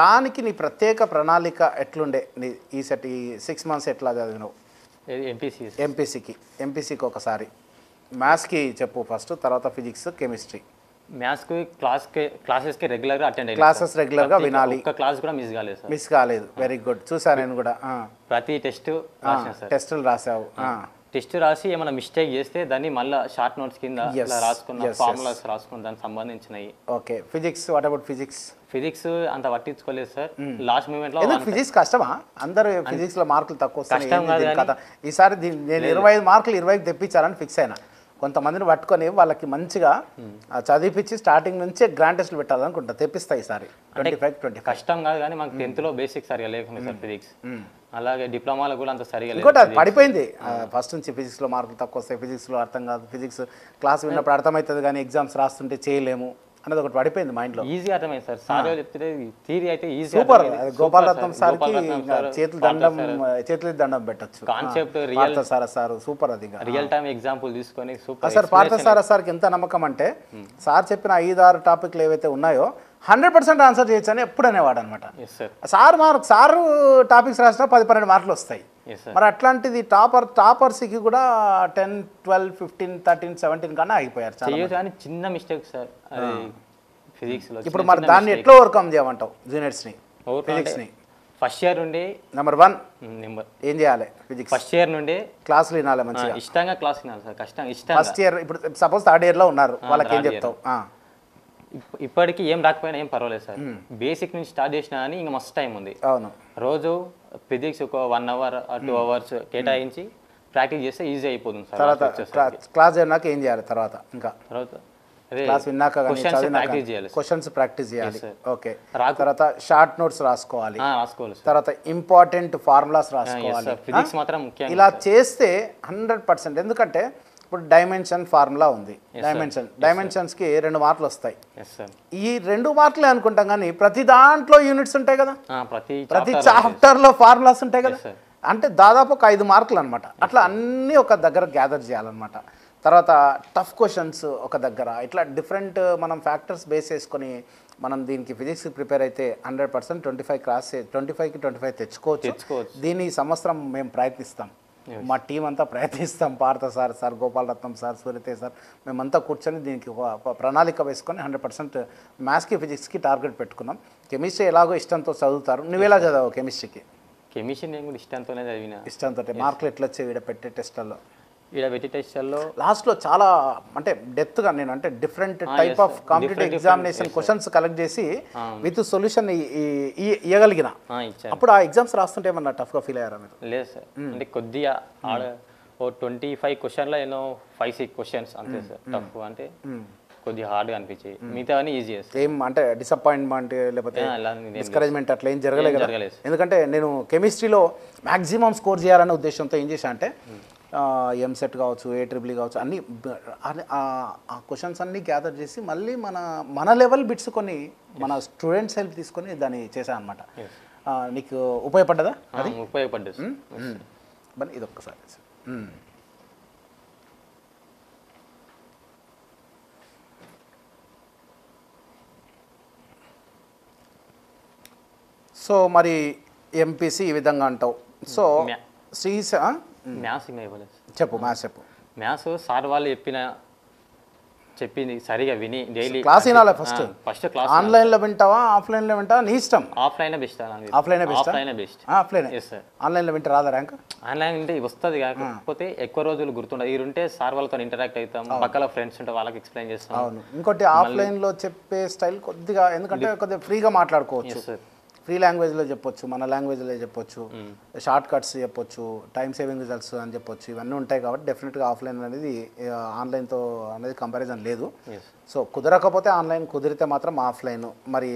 దానికి నీ ప్రత్యేక ప్రణాళిక ఎట్లుండే? నీ ఈ సెట్ ఈ 6 months ఎట్లా చదివినావు? ఎంపీసీకి ఒకసారి మ్యాథ్స్కి చెప్పు ఫస్ట్, తర్వాత ఫిజిక్స్, కెమిస్ట్రీ. మ్యాథ్స్కి క్లాసెస్కి రెగ్యులర్గా అటెండ్ క్లాసెస్ రెగ్యులర్గా వినాలి. ఒక క్లాస్ కూడా మిస్ కాలేదు. Very good. చూసాను నేను కూడా. ప్రతి టెస్టులు రాసావు. టెస్ట్ రాసి ఏమైనా మిస్టేక్ చేస్తే దాన్ని మళ్ళీ షార్ట్ నోట్స్ కింద రాసుకున్న, ఫార్ములాస్ రాసుకున్న దానికి సంబంధించినవి. Okay. Physics, what about physics అంత పట్టించుకోలేదు సార్. లాస్ట్ మూమెంట్ లో ఫిజిక్స్ కష్టమా? అందరూ ఫిజిక్స్ లో మార్కులు తక్కువ వస్తాయి. ఈసారి నేను 25 మార్కులు 20కి తెప్పించాలని ఫిక్స్ అయినా. కొంతమందిని పట్టుకొని వాళ్ళకి మంచిగా చదివిపించి స్టార్టింగ్ నుంచే గ్రాండ్ టెస్ట్లు పెట్టాలనుకుంటా. తెప్పిస్తా ఈసారి 25. కష్టం కాదు కానీ మాకు 10th లో బేసిక్ సరిగా లేకుండా సార్ ఫిజిక్స్. అలాగే డిప్లొమాలో కూడా అంత సరిగా లేదు. ఇంకోటి అది పడిపోయింది. ఫస్ట్ నుంచి ఫిజిక్స్లో మార్కులు తక్కువ వస్తాయి, ఫిజిక్స్లో అర్థం కాదు, ఫిజిక్స్ క్లాస్ విన్నప్పుడు అర్థమవుతుంది కానీ ఎగ్జామ్స్ రాస్తుంటే చేయలేము అనేది ఒకటి పడిపోయింది మైండ్లో. ఈజీ అర్థమైంది సార్. సార్ చెప్తే థియరీ అయితే ఈజీ. సూపర్. గోపాలరత్నం సార్కి చేతులు దండం పెట్టచ్చు. Concept sir super. అది రియల్ టైమ్ ఎగ్జాంపుల్ తీసుకొని సూపర్. సార్ పార్థసారథి ఎంత నమ్మకం అంటే సార్ చెప్పిన 5-6 టాపిక్లు ఏవైతే ఉన్నాయో 100% ఆన్సర్ చేయొచ్చు అని ఎప్పుడు అనేవాడు అనమాట. సార్ టాపిక్స్ రాసినా 10-12 మార్కులు వస్తాయి. మరి అట్లాంటిది టాపర్స్కి కూడా 10, 12, 15, 13, 17 కన్నా ఆగిపోయారు. చిన్న మిస్టేక్ సార్ ఫిజిక్స్ లో. ఇప్పుడు మరి దాన్ని ఎట్లా ఓవర్కమ్ చేయమంటావు జూనియర్స్ని? ఫిజిక్స్ని ఫస్ట్ ఇయర్ నుండి నెంబర్ 1 ఏం చేయాలి? ఫిజిక్స్ ఫస్ట్ ఇయర్ నుండి క్లాసులు వినాలి మంచిగా, ఇష్టంగా క్లాస్ వినాలి సార్. ఇష్టం. ఫస్ట్ ఇయర్ ఇప్పుడు సపోజ్ 3rd yearలో ఉన్నారు, వాళ్ళకి ఏం చెప్తావు? ఇప్పటికి ఏం రాకపోయినా ఏం పర్వాలేదు సార్. బేసిక్ నుంచి స్టార్ట్ చేసినా కానీ ఇంకా మస్తు టైం ఉంది. అవును. రోజు ఫిజిక్స్ ఒక 1 hour 2 hours కేటాయించి ప్రాక్టీస్ చేస్తే ఈజీ అయిపోతుంది సార్. తర్వాత క్లాస్ అయినాక ఏం చేయాలి? తర్వాత క్లాస్ విన్నాక క్వశ్చన్స్ ప్రాక్టీస్ చేయాలి. ఓకే. తర్వాత షార్ట్ నోట్స్ రాసుకోవాలి. తర్వాత ఇంపార్టెంట్ ఫార్ములాస్ రాసుకోవాలి. ఫిజిక్స్ మాత్రం ముఖ్యంగా ఇలా చేస్తే 100%. ఎందుకంటే ఇప్పుడు డైమెన్షన్ ఫార్ములా ఉంది. డైమెన్షన్స్కి 2 మార్కులు వస్తాయి. ఈ 2 మార్కులే అనుకుంటాం కానీ ప్రతి దాంట్లో యూనిట్స్ ఉంటాయి కదా, ప్రతి చాప్టర్లో ఫార్ములాస్ ఉంటాయి కదా. అంటే దాదాపు ఒక 5 మార్కులు అనమాట. అట్లా అన్నీ ఒక దగ్గర గ్యాదర్ చేయాలన్నమాట. తర్వాత టఫ్ క్వశ్చన్స్ ఒక దగ్గర, ఇట్లా డిఫరెంట్ మనం ఫ్యాక్టర్స్ బేస్ చేసుకొని మనం దీనికి ఫిజిక్స్ ప్రిపేర్ అయితే 100% 25కి 25 తెచ్చుకోవచ్చు. దీని సంవత్సరం మేము ప్రయత్నిస్తాం, మా టీం అంతా ప్రయత్నిస్తాం. Partha sir, Gopalaratnam sir, Suryatej sir, మేమంతా కూర్చొని దీనికి ప్రణాళిక వేసుకొని 100% మ్యాథ్స్కి ఫిజిక్స్కి టార్గెట్ పెట్టుకున్నాం. కెమిస్ట్రీ ఎలాగో ఇష్టంతో చదువుతారు. నువ్వెలా చదవవు కెమిస్ట్రీకి? కెమిస్ట్రీ నేను కూడా ఇష్టంతోనే చదివిన. ఇష్టంతో. మార్కులు ఎట్లా వచ్చాయి ఇక్కడ పెట్టే టెస్టుల్లో? లాస్ట్లో చాలా అంటే డెప్త్గా నేను అంటే different type of competitive examination questions collect చేసి విత్ సొల్యూషన్ ఇవ్వగలిగిన. అప్పుడు ఆ ఎగ్జామ్స్ రాస్తుంటే ఏమన్నా టఫ్గా ఫీల్ అయ్యారా మీరు? లేదు సార్, అంటే కొద్దిగా 25 క్వశ్చన్లో 5-6 క్వశ్చన్స్ అంతే సార్ టఫ్. అంటే కొద్దిగా హార్డ్గా అనిపించాయి, మిగతావన్నీ ఈజీ చేస్తాయి. ఏం అంటే డిసప్పాయింట్మెంట్ లేకపోతే డిస్కరేజ్మెంట్ అట్లా ఏం జరగలేదు కదా? జరగలేదు. ఎందుకంటే నేను కెమిస్ట్రీలో మ్యాక్సిమం స్కోర్ చేయాలనే ఉద్దేశంతో ఏం చేశా అంటే ఎంసెట్ కావచ్చు, AEEE కావచ్చు, అన్ని ఆ క్వశ్చన్స్ అన్నీ గ్యాదర్ చేసి మళ్ళీ మన లెవెల్ బిట్స్ కొన్ని మన స్టూడెంట్స్ హెల్ప్ తీసుకొని దాన్ని చేశాను అనమాట. నీకు ఉపయోగపడ్డదా? అది ఉపయోగపడ్డది. మరి ఇది ఒక్కసారి సో మరి ఎంపీసీ ఈ విధంగా అంటావు. సో మ్యాథ్స్ ఇంకా ఇవ్వలేదు. చెప్పు, మ్యాథ్స్ చెప్పు. మ్యాథ్స్ సార్ వాళ్ళు చెప్పింది సరిగా విని డైలీ క్లాస్ వినాలి. ఫస్ట్ క్లాస్ ఆన్లైన్లో వింటావా, ఆఫ్లైన్లో వింటావా, నీ ఇష్టం. Offline best. Offline best. Offline ఆన్లైన్లో వింటే రాదా ర్యాంక్? ఆన్లైన్ అంటే వస్తుంది, కాకపోతే ఎక్కువ రోజులు గుర్తుండదు. ఈ ఉంటే సార్ వాళ్ళతో ఇంటరాక్ట్ అవుతాం, పక్కల ఫ్రెండ్స్ ఉంటే వాళ్ళకి ఎక్స్ప్లెయిన్ చేస్తాం. అవును. ఇంకోటి ఆఫ్లైన్లో చెప్పే స్టైల్ కొద్దిగా, ఎందుకంటే కొద్దిగా ఫ్రీగా మాట్లాడుకోవచ్చు, ఫ్రీ లాంగ్వేజ్లో చెప్పొచ్చు, మన లాంగ్వేజ్లో చెప్పొచ్చు, షార్ట్ కట్స్ చెప్పొచ్చు, టైం సేవింగ్ రిజల్ట్స్ అని చెప్పొచ్చు, ఇవన్నీ ఉంటాయి. కాబట్టి డెఫినెట్గా ఆఫ్లైన్ అనేది ఆన్లైన్తో అనేది కంపారిజన్ లేదు. సో కుదరకపోతే ఆన్లైన్, కుదిరితే మాత్రం ఆఫ్లైన్. మరి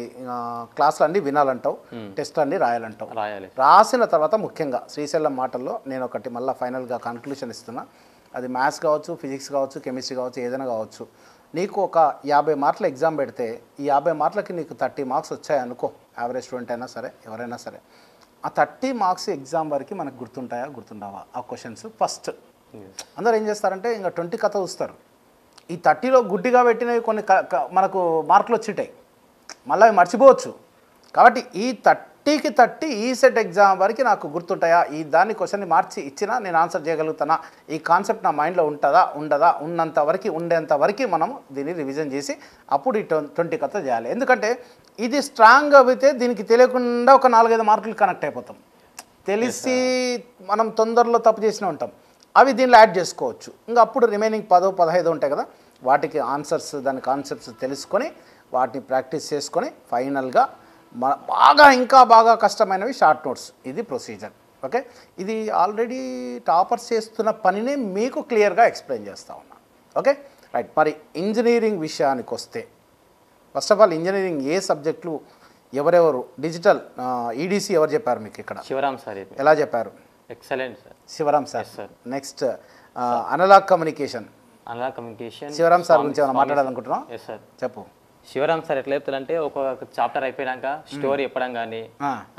క్లాసులు అన్నీ వినాలంటావు, టెస్ట్ అన్నీ రాయాలంటావు. రాసిన తర్వాత ముఖ్యంగా శ్రీశైలం మాటల్లో నేను ఒకటి మళ్ళీ ఫైనల్గా కన్క్లూషన్ ఇస్తున్నా. అది మ్యాథ్స్ కావచ్చు, ఫిజిక్స్ కావచ్చు, కెమిస్ట్రీ కావచ్చు, ఏదైనా కావచ్చు. నీకు ఒక 50 మార్కుల ఎగ్జామ్ పెడితే ఈ 50 మార్కులకి నీకు 30 మార్క్స్ వచ్చాయనుకో, యావరేజ్ స్టూడెంట్ అయినా సరే, ఎవరైనా సరే, ఆ 30 మార్క్స్ ఎగ్జామ్ వరకు మనకు గుర్తుంటాయా, గుర్తుండవా ఆ క్వశ్చన్స్? ఫస్ట్ అందరూ ఏం చేస్తారంటే ఇంకా 20 కథ చూస్తారు. ఈ 30లో గుడ్డిగా పెట్టినవి కొన్ని మనకు మార్కులు వచ్చింటాయి, మళ్ళీ అవి మర్చిపోవచ్చు. కాబట్టి ఈ 30కి 30 ఈ సెట్ ఎగ్జామ్ వరకు నాకు గుర్తుంటాయా, ఈ దాన్ని క్వశ్చన్ని మార్చి ఇచ్చినా నేను ఆన్సర్ చేయగలుగుతానా, ఈ కాన్సెప్ట్ నా మైండ్లో ఉంటుందా ఉండదా, ఉండేంత వరకు మనము దీన్ని రివిజన్ చేసి అప్పుడు ఈ 20 కథ చేయాలి. ఎందుకంటే ఇది స్ట్రాంగ్ అయితే దీనికి తెలియకుండా ఒక 4-5 మార్కులు కనెక్ట్ అయిపోతాం, తెలిసి మనం తొందరలో తప్పు చేసినా ఉంటాం, అవి దీనిలో యాడ్ చేసుకోవచ్చు. ఇంకా అప్పుడు రిమైనింగ్ 10-15 ఉంటాయి కదా, వాటికి ఆన్సర్స్, దాని కాన్సెప్ట్స్ తెలుసుకొని వాటిని ప్రాక్టీస్ చేసుకొని ఫైనల్గా ఇంకా బాగా కష్టమైనవి షార్ట్ నోట్స్. ఇది ప్రొసీజర్. ఓకే, ఇది ఆల్రెడీ టాపర్స్ చేస్తున్న పనినే మీకు క్లియర్గా ఎక్స్ప్లెయిన్ చేస్తూ ఉన్నా. Okay right. మరి ఇంజనీరింగ్ విషయానికి వస్తే ఫస్ట్ ఆఫ్ ఆల్ ఇంజనీరింగ్ ఏ సబ్జెక్టులు ఎవరెవరు, డిజిటల్ ఈడీసీ ఎవరు చెప్పారు మీకు ఇక్కడ? శివరామ్ సార్. ఎలా చెప్పారు? Excellent sir. Shivaram sir. Next analog communication. Shivaram sir గురించి ఏమైనా మాట్లాడాలనుకుంటున్నాం? Yes sir. చెప్పు. శివరామ్ సార్ ఎట్లా చెప్తారంటే ఒక చాప్టర్ అయిపోయాక స్టోరీ చెప్పడం కానీ,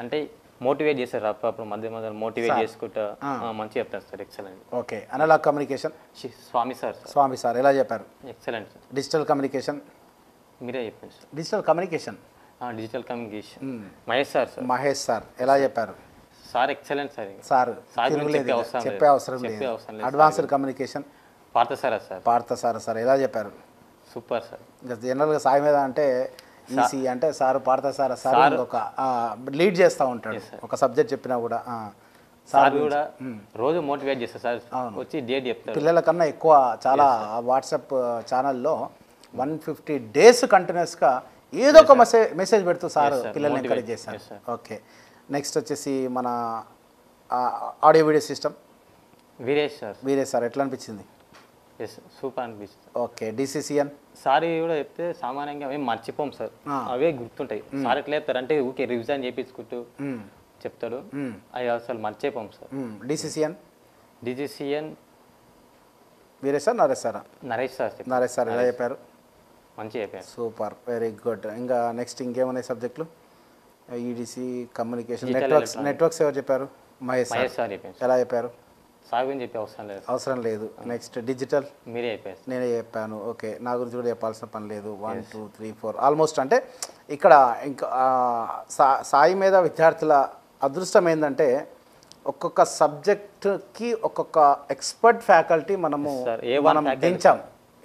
అంటే మోటివేట్ చేస్తారు, అప్పుడు మధ్య మోటివేట్ చేసుకుంటా మంచిగా చెప్తారు sir. Excellent. Okay. Analogue communication Swamy sir. ఎలా చెప్పారు? Excellent sir. డిజిటల్ కమ్యూనికేషన్ మీరే చెప్పండి sir. Digital communication Mahesh sir ఎలా చెప్పారు? Sir excellent sir. చెప్పే అవసరం లేదు. అడ్వాన్స్డ్ కమ్యూనికేషన్ పార్థసారథి సార్ ఎలా చెప్పారు? Super sir. జనరల్గా సాయి మీద అంటే ఈసీ అంటే సార్ పార్థసారథి సార్ ఒక లీడ్ చేస్తూ ఉంటాడు, ఒక సబ్జెక్ట్ చెప్పినా కూడా. సార్ కూడా రోజు మోటివేట్ చేస్తారు సార్, వచ్చి డేట్ చెప్తారు. పిల్లల కన్నా ఎక్కువ చాలా వాట్సాప్ ఛానల్లో 150 days కంటిన్యూస్గా ఏదో ఒక మెసేజ్ పెడుతూ సార్ పిల్లల్ని ఎంకరేజ్ చేశారు. ఓకే. నెక్స్ట్ వచ్చేసి మన audio video system Veeresh sir ఎట్లా అనిపించింది? సూపర్ అనిపిస్తుంది. ఓకే. డిసిసిఎన్ సార్ కూడా చెప్తే సామాన్యంగా మేము మర్చిపోం సార్, అవే గుర్తుంటాయి. సార్ ఎట్లా చెప్తారు అంటే ఊకే రివిజన్ చేయించుకుంటూ చెప్తాడు, అవి అసలు మర్చిపోం sir. DCCN Veeresh sir Naresh sir ఎలా చెప్పారు? మంచిగా చెప్పారు. Super, very good. ఇంకా నెక్స్ట్ ఇంకేమున్నాయి సబ్జెక్టులు? ఈడీసీ, కమ్యూనికేషన్, నెట్వర్క్స్ ఎవరు చెప్పారు? మహేష్ సార్ చెప్పారు. ఎలా చెప్పారు? సార్ గురించి చెప్పే అవసరం లేదు. నెక్స్ట్ డిజిటల్ మీరే చెప్పారు. నేనే చెప్పాను. ఓకే. నా గురించి కూడా చెప్పాల్సిన పని లేదు. 1 2 3 4 ఆల్మోస్ట్. అంటే ఇక్కడ ఇంకా సాయి మీద విద్యార్థుల అదృష్టం ఏంటంటే ఒక్కొక్క సబ్జెక్ట్కి ఒక్కొక్క ఎక్స్పర్ట్ ఫ్యాకల్టీ మనం దించాం.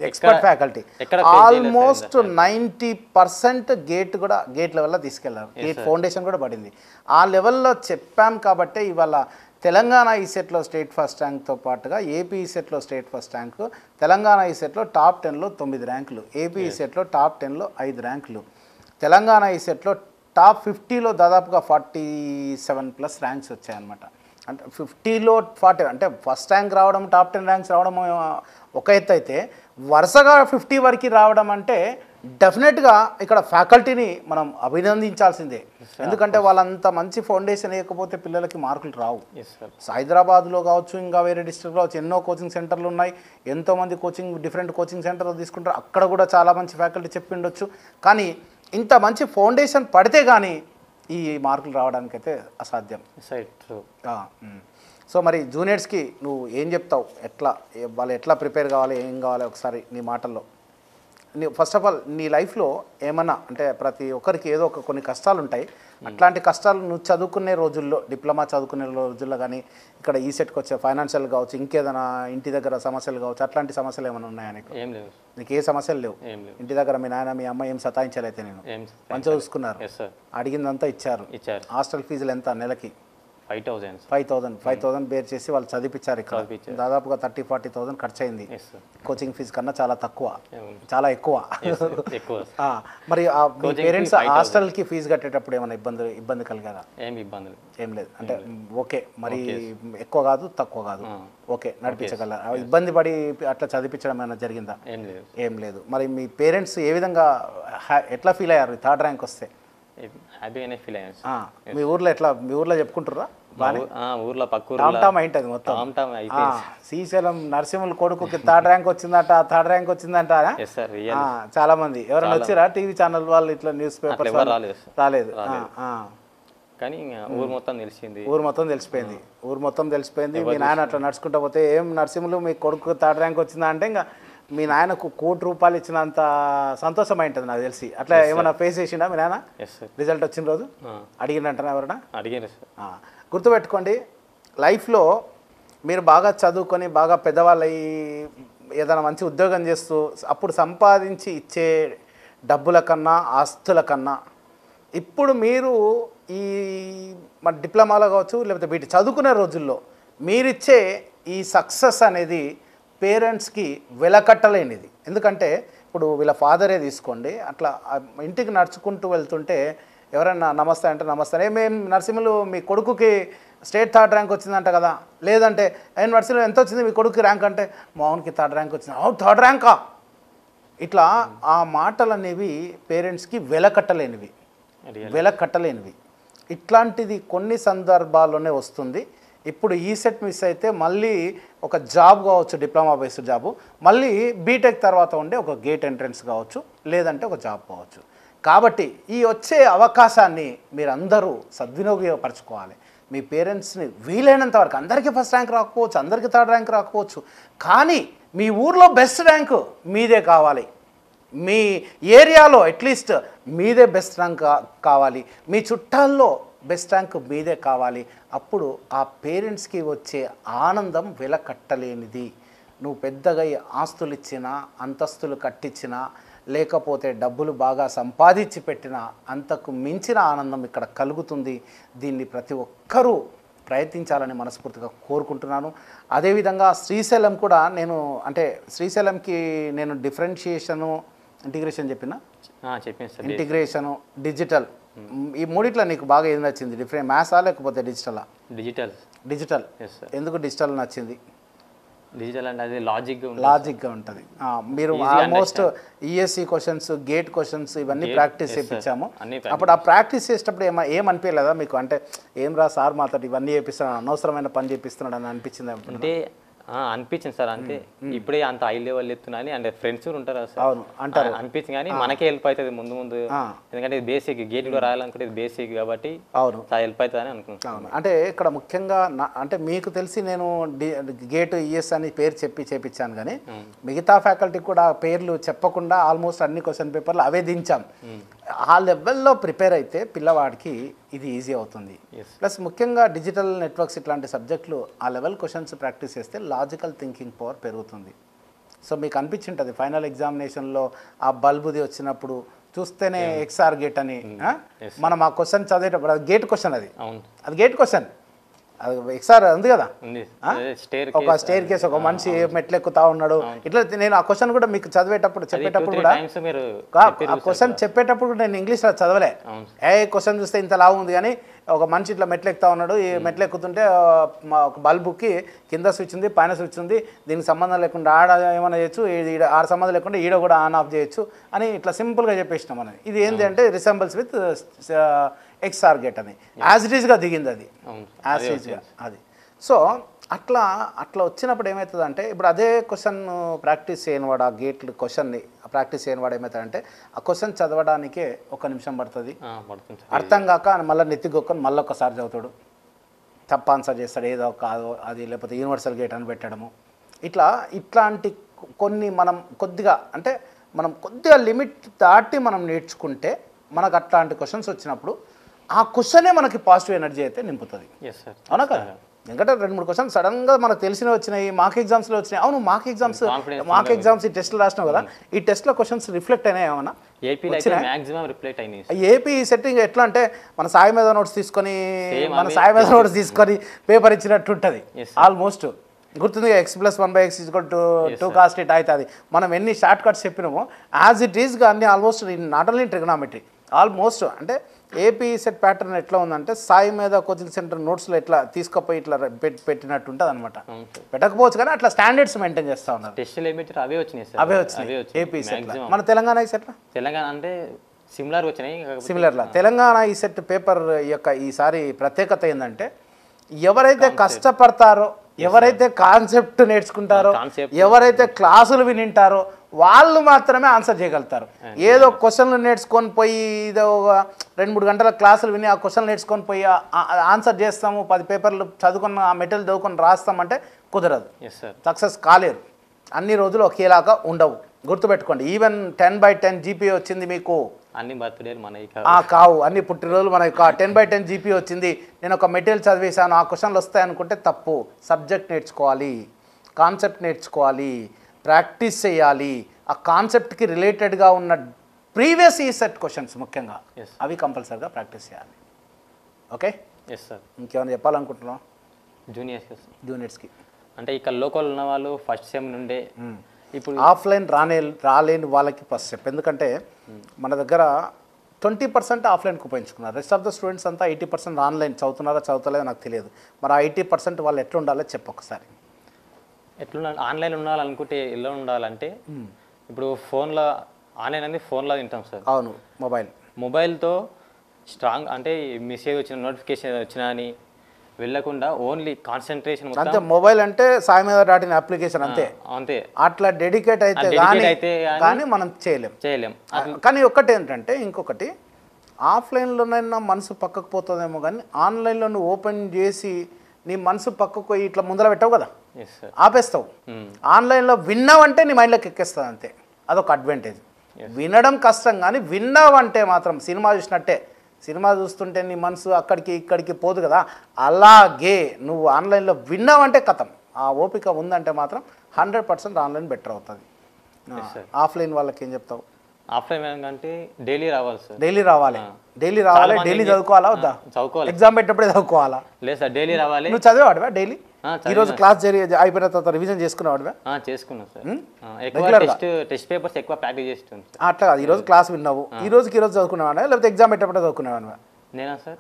ఎక్స్పర్ట్ ఫ్యాకల్టీ ఆల్మోస్ట్ 90% గేట్ లెవెల్లో తీసుకెళ్లారు. గేట్ ఫౌండేషన్ కూడా పడింది. ఆ లెవెల్లో చెప్పాం కాబట్టే ఇవాళ తెలంగాణ ఈసెట్లో స్టేట్ ఫస్ట్ ర్యాంక్తో పాటుగా ఏపీ ఈసెట్లో స్టేట్ ఫస్ట్ ర్యాంకు, తెలంగాణ ఈసెట్లో టాప్ 10లో 9 ర్యాంకులు, ఏపీ ఈసెట్లో టాప్ 10లో 5 ర్యాంకులు, తెలంగాణ ఈసెట్లో టాప్ 50లో దాదాపుగా 47+ ర్యాంక్స్ వచ్చాయన్నమాట. అంటే 50లో 40 అంటే ఫస్ట్ ర్యాంక్ రావడం, టాప్ 10 ర్యాంక్స్ రావడం ఒక ఎత్తు అయితే వరుసగా 50 వరకు రావడం అంటే డెఫినెట్గా ఇక్కడ ఫ్యాకల్టీని మనం అభినందించాల్సిందే. ఎందుకంటే వాళ్ళంత మంచి ఫౌండేషన్ వేయకపోతే పిల్లలకి మార్కులు రావు. హైదరాబాద్లో కావచ్చు, ఇంకా వేరే డిస్ట్రిక్ట్లో కావచ్చు, ఎన్నో కోచింగ్ సెంటర్లు ఉన్నాయి. ఎంతోమంది డిఫరెంట్ కోచింగ్ సెంటర్లు తీసుకుంటారు. అక్కడ కూడా చాలా మంచి ఫ్యాకల్టీ చెప్పి ఉండొచ్చు. కానీ ఇంత మంచి ఫౌండేషన్ పడితే కానీ ఈ మార్కులు రావడానికైతే అసాధ్యం. సో మరి జూనియర్స్కి నువ్వు ఏం చెప్తావు? వాళ్ళు ఎట్లా ప్రిపేర్ కావాలి, ఏం కావాలి ఒకసారి నీ మాటల్లో. ఫస్ట్ ఆఫ్ ఆల్ నీ లైఫ్లో ఏమన్నా అంటే ప్రతి ఒక్కరికి ఏదో కొన్ని కష్టాలు ఉంటాయి. అట్లాంటి కష్టాలు నువ్వు చదువుకునే రోజుల్లో, డిప్లొమా చదువుకునే రోజుల్లో కానీ, ఇక్కడ ఈ సెట్కి వచ్చే ఫైనాన్షియల్ కావచ్చు, ఇంకేదైనా ఇంటి దగ్గర సమస్యలు కావచ్చు, అట్లాంటి సమస్యలు ఏమైనా ఉన్నాయా నీకు? ఏం లేవు. నీకు ఏ సమస్యలు లేవు? ఇంటి దగ్గర మీ నాయన మీ అమ్మ ఏం సతాయించలేతే నేను మంచిగా చూసుకున్నారు, అడిగిందంతా ఇచ్చారు. హాస్టల్ ఫీజులు ఎంత నెలకి? 5,000 బేర్ చేసి వాళ్ళు చదివించారు. ఇక్కడ దాదాపుగా 30-40,000 ఖర్చు అయింది. కోచింగ్ ఫీజు కన్నా చాలా తక్కువ, చాలా ఎక్కువ. మరి పేరెంట్స్ హాస్టల్కి ఫీజు కట్టేటప్పుడు ఏమైనా ఇబ్బంది కలిగారా? ఏం లేదు అంటే ఓకే, మరి ఎక్కువ కాదు తక్కువ కాదు, ఓకే నడిపించగలరా? ఇబ్బంది పడి అట్లా చదివించడం ఏమైనా జరిగిందా? ఏం లేదు. మరి మీ పేరెంట్స్ ఏ విధంగా ఎట్లా ఫీల్ అయ్యారు 3rd ర్యాంక్ వస్తే? హ్యాపీగానే ఫీల్ అయ్యాను. మీ ఊర్లో చెప్పుకుంటారా? ఊర్లో పక్క టామ్ అయింటది మొత్తం. శ్రీశైలం నరసింహుల కొడుకుకి 3rd ర్యాంక్ వచ్చిందంట, 3rd ర్యాంక్ వచ్చిందంట. చాలా మంది ఎవరైనా వచ్చిరా టీవీ ఛానల్ వాళ్ళు, ఇట్లా న్యూస్ పేపర్ రాలేదు? కానీ ఊరు మొత్తం తెలిసింది. ఊరు మొత్తం తెలిసిపోయింది. మీ నాయన అట్లా నడుచుకుంటా పోతే, ఏం నరసింహులు మీ కొడుకు 3rd ర్యాంక్ వచ్చిందా అంటే ఇంకా మీ నాయనకు ₹1,00,00,000 ఇచ్చినంత సంతోషమైంటుంది నాకు తెలిసి. అట్లా ఏమైనా ఫేస్ చేసిండా మీ నాయన? రిజల్ట్ వచ్చిన రోజు అడిగిందంటారా ఎవరైనా? అడిగారు. గుర్తుపెట్టుకోండి, లైఫ్లో మీరు బాగా చదువుకొని బాగా పెద్దవాళ్ళు అయ్యి ఏదైనా మంచి ఉద్యోగం చేస్తూ అప్పుడు సంపాదించి ఇచ్చే డబ్బుల కన్నా, ఆస్తుల కన్నా ఇప్పుడు మీరు ఈ మన డిప్లొమాలో కావచ్చు, లేకపోతే వీటి చదువుకునే రోజుల్లో మీరిచ్చే ఈ సక్సెస్ అనేది పేరెంట్స్కి వెలకట్టలేనిది. ఎందుకంటే ఇప్పుడు వీళ్ళ ఫాదరే తీసుకోండి, అట్లా ఇంటికి నడుచుకుంటూ వెళ్తుంటే ఎవరైనా నమస్తే అంటే నమస్తే, మేము నరసింహులు మీ కొడుకుకి స్టేట్ 3rd ర్యాంక్ వచ్చిందంట కదా, లేదంటే ఏం నరసింహులు ఎంత వచ్చింది మీ కొడుకుకి ర్యాంక్ అంటే మౌన్కి 3rd ర్యాంక్ వచ్చింది. 3rd ర్యాంకా? ఇట్లా ఆ మాటలు అనేవి పేరెంట్స్కి వెలకట్టలేనివి. ఇట్లాంటిది కొన్ని సందర్భాల్లోనే వస్తుంది. ఇప్పుడు ఈ సెట్ మిస్ అయితే మళ్ళీ ఒక జాబ్ కావచ్చు, డిప్లొమా బేస్డ్ జాబు, మళ్ళీ బీటెక్ తర్వాత ఉండే ఒక గేట్ ఎంట్రన్స్ కావచ్చు, లేదంటే ఒక జాబ్ కావచ్చు. కాబట్టి ఈ వచ్చే అవకాశాన్ని మీరందరూ సద్వినియోగపరచుకోవాలి. మీ పేరెంట్స్ని వీలైనంత వరకు, అందరికీ 1st ర్యాంక్ రాకపోవచ్చు, అందరికీ 3rd ర్యాంక్ రాకపోవచ్చు, కానీ మీ ఊర్లో బెస్ట్ ర్యాంకు మీదే కావాలి. మీ ఏరియాలో అట్లీస్ట్ మీదే బెస్ట్ ర్యాంక్ కావాలి. మీ చుట్టాల్లో బెస్ట్ ర్యాంక్ మీదే కావాలి. అప్పుడు ఆ పేరెంట్స్కి వచ్చే ఆనందం వెలకట్టలేనిది. నువ్వు పెద్దగా ఆస్తులు ఇచ్చినా, అంతస్తులు కట్టించినా, లేకపోతే డబ్బులు బాగా సంపాదించి పెట్టినా అంతకు మించిన ఆనందం ఇక్కడ కలుగుతుంది. దీన్ని ప్రతి ఒక్కరూ ప్రయత్నించాలని మనస్ఫూర్తిగా కోరుకుంటున్నాను. అదేవిధంగా శ్రీశైలం కూడా శ్రీశైలంకి నేను డిఫరెన్షియేషను, ఇంటిగ్రేషన్ చెప్పిన ఇంటిగ్రేషను, డిజిటల్, ఈ మూడిట్లో నీకు బాగా ఏది నచ్చింది? మ్యాథ్సా లేకపోతే డిజిటలా? డిజిటల్. ఎందుకు డిజిటల్ నచ్చింది? డిజిటల్ అంటే అది లాజిక్గా ఉంటుంది. మీరు almost ESC questions, gate questions ఇవన్నీ ప్రాక్టీస్ చేయించాము. అప్పుడు ఆ ప్రాక్టీస్ చేసేటప్పుడు ఏమనిపించలేదా మీకు? అంటే ఏం రా సార్ మాతో ఇవన్నీ చేపిస్తున్నాడు, అనవసరమైన పని చేపిస్తున్నాడు అని అనిపించింది? అంటే అనిపించింది సార్. అంతే, ఇప్పుడే అంత హై లెవెల్ ఎత్తున్నా అంటే ఫ్రెండ్స్ ఉంటారు అంటారు అనిపించింది. కానీ మనకే హెల్ప్ అవుతుంది ముందు, ఎందుకంటే ఇది బేసిక్, గేట్ కూడా రాయాలనుకుంటే ఇది బేసిక్ కాబట్టి హెల్ప్ అవుతుంది అని అనుకుంటున్నాను. అంటే ఇక్కడ ముఖ్యంగా అంటే మీకు తెలిసి నేను గేట్ ఈఎస్ అని పేరు చేపించాను, కానీ మిగతా ఫ్యాకల్టీ కూడా పేర్లు చెప్పకుండా ఆల్మోస్ట్ అన్ని క్వశ్చన్ పేపర్లు అవే దించాం. ఆ లెవెల్లో ప్రిపేర్ అయితే పిల్లవాడికి ఇది ఈజీ అవుతుంది. ప్లస్ ముఖ్యంగా డిజిటల్ నెట్వర్క్స్ ఇట్లాంటి సబ్జెక్టులు ఆ లెవెల్ క్వశ్చన్స్ ప్రాక్టీస్ చేస్తే లాజికల్ థింకింగ్ పవర్ పెరుగుతుంది. సో మీకు అనిపించింటుంది ఫైనల్ ఎగ్జామినేషన్లో ఆ బల్బుది వచ్చినప్పుడు చూస్తేనే XR గేట్ అని, మనం ఆ క్వశ్చన్ చదివేటప్పుడు అది గేట్ క్వశ్చన్, అది గేట్ క్వశ్చన్. అది ఎక్సార్ ఉంది కదా ఉంది ఆ? ఒక స్టేర్ కేస్ ఒక మనిషి మెట్లు ఎక్కుతా ఉన్నాడు ఇట్లా. నేను ఆ క్వశ్చన్ కూడా మీకు చెప్పేటప్పుడు కూడా మీరు ఆ క్వశ్చన్ చెప్పేటప్పుడు కూడా నేను ఇంగ్లీష్లో చదవలే. క్వశ్చన్ చూస్తే ఇంత లావు ఉంది కానీ ఒక మనిషి ఇట్లా మెట్లు ఎక్కుతా ఉన్నాడు, ఈ మెట్లు ఎక్కుతుంటే ఒక బల్బుకి కింద స్విచ్ ఉంది పైన స్విచ్ ఉంది, దీనికి సంబంధం లేకుండా ఆడ ఏమైనా చేయొచ్చు, ఆడ సంబంధం లేకుండా ఈడ కూడా ఆన్ ఆఫ్ చేయొచ్చు అని ఇట్లా సింపుల్గా చెప్పేసినాం మనం. ఇది ఏంటి అంటే రిసెంబల్స్ విత్ ఎక్స్ఆర్ గేట్ అని యాజ్ ఇట్ ఈస్గా దిగింది అది, యాజ్ ఇట్ ఈస్గా అది. సో అట్లా వచ్చినప్పుడు ఏమవుతుంది అంటే ఇప్పుడు అదే క్వశ్చన్ ప్రాక్టీస్ చేయనివాడు ఆ గేట్లు క్వశ్చన్ని ప్రాక్టీస్ చేయనివాడు ఏమవుతాడంటే ఆ క్వశ్చన్ చదవడానికే 1 నిమిషం పడుతుంది, అర్థం కాక మళ్ళీ నెత్తికొక్కని మళ్ళీ ఒకసారి చదువుతాడు, తప్ప ఆన్సర్ చేస్తాడు ఏదో కాదో అది, లేకపోతే యూనివర్సల్ గేట్ అని పెట్టడము. ఇట్లాంటి కొన్ని మనం కొద్దిగా లిమిట్ దాటి మనం నేర్చుకుంటే మనకు అట్లాంటి క్వశ్చన్స్ వచ్చినప్పుడు ఆ క్వశ్చనే మనకి పాజిటివ్ ఎనర్జీ అయితే నింపుతుంది. అవునా కదా? ఎందుకంటే 2-3 క్వశ్చన్స్ సడన్గా మనకు తెలిసినవి వచ్చినాయి, మాక్ ఎగ్జామ్స్లో వచ్చినాయి. అవును మాక్ ఎగ్జామ్స్ ఈ టెస్ట్లు రాసినావు కదా, ఈ టెస్ట్లో క్వశ్చన్స్ రిఫ్లెక్ట్ అయినాయి ఏమన్నా? ఏపీ సెట్టింగ్ ఎట్లా అంటే మన సాయి మీద నోట్స్ తీసుకొని పేపర్ ఇచ్చినట్టు ఉంటుంది ఆల్మోస్ట్. గుర్తుంది X+1/x = 2 cos θ అవుతుంది. మనం ఎన్ని షార్ట్ కట్స్ చెప్పినామో యాజ్ ఇట్ ఈస్గా అన్ని almost not only trigonometry almost. అంటే ఏపీ సెట్ ప్యాటర్న్ ఎట్లా ఉందంటే సాయి మీద కోచింగ్ సెంటర్ నోట్స్లో ఎట్లా తీసుకుపోయి ఇట్లా పెట్టినట్టు ఉంటుంది అనమాట. పెట్టకపోవచ్చు కానీ అట్లా స్టాండర్డ్స్ మెయింటైన్ చేస్తూ ఉన్నారు. అవే వచ్చినాయి ఏపీ సెట్. మన తెలంగాణ ఈ సెట్లో అంటే సిమిలర్లా తెలంగాణ ఈ సెట్ పేపర్ యొక్క ఈసారి ప్రత్యేకత ఏంటంటే ఎవరైతే కష్టపడతారో, ఎవరైతే కాన్సెప్ట్ నేర్చుకుంటారో, ఎవరైతే క్లాసులు వినింటారో వాళ్ళు మాత్రమే ఆన్సర్ చేయగలుగుతారు. ఏదో క్వశ్చన్లు నేర్చుకొని పోయి ఏదో 2-3 గంటల క్లాసులు విని ఆ క్వశ్చన్లు నేర్చుకొని పోయి ఆన్సర్ చేస్తాము, 10 పేపర్లు చదువుకున్న ఆ మెటీరియల్ చదువుకొని రాస్తామంటే కుదరదు, సక్సెస్ కాలేరు. అన్ని రోజులు ఒకేలాగా ఉండవు, గుర్తుపెట్టుకోండి. ఈవెన్ 10/10 జీపీఏ వచ్చింది మీకు, అన్ని బర్త్డేలు మనకి కావు, అన్ని పుట్టినరోజులు మనకి 10/10 జీపీ వచ్చింది, నేను ఒక మెటీరియల్ చదివేశాను ఆ క్వశ్చన్లు వస్తాయనుకుంటే తప్పు. సబ్జెక్ట్ నేర్చుకోవాలి, కాన్సెప్ట్ నేర్చుకోవాలి, ప్రాక్టీస్ చేయాలి. ఆ కాన్సెప్ట్కి రిలేటెడ్గా ఉన్న ప్రీవియస్ ఈ సెట్ క్వశ్చన్స్ ముఖ్యంగా అవి కంపల్సరీగా ప్రాక్టీస్ చేయాలి. ఓకే ఇంకేమైనా చెప్పాలనుకుంటున్నాం జూనియర్స్కి? అంటే ఇక్కడ లోకల్ ఉన్న వాళ్ళు ఫస్ట్ సెమ్ నుండే ఇప్పుడు ఆఫ్లైన్ రాలేని వాళ్ళకి ఫస్ట్ స్టెప్. ఎందుకంటే మన దగ్గర 20% ఆఫ్లైన్కి ఉపయోగించుకున్నారు, రెస్ట్ ఆఫ్ ద స్టూడెంట్స్ అంతా 80% ఆన్లైన్ చదువుతలేదో నాకు తెలియదు. మరి ఆ 80% వాళ్ళు ఎట్లా ఉండాలో చెప్పు ఒకసారి. ఎట్లా ఆన్లైన్ ఉండాలనుకుంటే ఎలా ఉండాలంటే ఇప్పుడు ఫోన్లో ఆన్లైన్ అనేది ఫోన్లో తింటాం సార్. అవును, మొబైల్తో స్ట్రాంగ్ అంటే మెసేజ్ వచ్చిన నోటిఫికేషన్ వచ్చినా అని వెళ్ళకుండా ఓన్లీ కాన్సన్ట్రేషన్ అంతే. మొబైల్ అంటే సాయి మీద డాటిన అప్లికేషన్ అంతే. అట్లా డెడికేట్ అయితే కానీ మనం చేయలేం. కానీ ఒకటి ఏంటంటే ఇంకొకటి ఆఫ్లైన్లోనైనా మనసు పక్కకు పోతుందేమో కానీ ఆన్లైన్లో నువ్వు ఓపెన్ చేసి నీ మనసు పక్కకు ఇట్లా ముందర పెట్టావు కదా, ఆపేస్తావు. ఆన్లైన్లో విన్నావంటే నీ మైండ్లోకి ఎక్కేస్తుంది అంతే, అదొక అడ్వాంటేజ్. వినడం కష్టం కానీ విన్నావంటే మాత్రం సినిమా చూసినట్టే. సినిమా చూస్తుంటే నీ మనసు అక్కడికి ఇక్కడికి పోదు కదా, అలాగే నువ్వు ఆన్లైన్లో విన్నావంటే కథం. ఆ ఓపిక ఉందంటే మాత్రం 100% ఆన్లైన్ బెటర్ అవుతుంది. ఆఫ్లైన్ వాళ్ళకి ఏం చెప్తావు? ఆఫ్లైన్ అంటే డైలీ రావాలి సార్. డైలీ రావాలి, డైలీ చదువుకోవాలా వద్దా? చదువుకోవాలి. ఎగ్జామ్ పెట్టినప్పుడే చదువుకోవాలా? లేదు సార్, డైలీ రావాలి. నువ్వు చదివాడువా డైలీ? ఈరోజు క్లాస్ అయిపోయిన తర్వాత రివిజన్ చేసుకున్నావాడువా? చేసుకున్నాను సార్. టెస్ట్ పేపర్స్ ఎక్కువ ప్రాక్టీస్ చేస్తున్నాను. అట్లా కాదు, ఈరోజు క్లాస్ విన్నావు, ఈ రోజు చదువుకున్నావా లేకపోతే ఎగ్జామ్ పెట్టేటప్పుడు చదువుకున్నావా? నేనా సార్,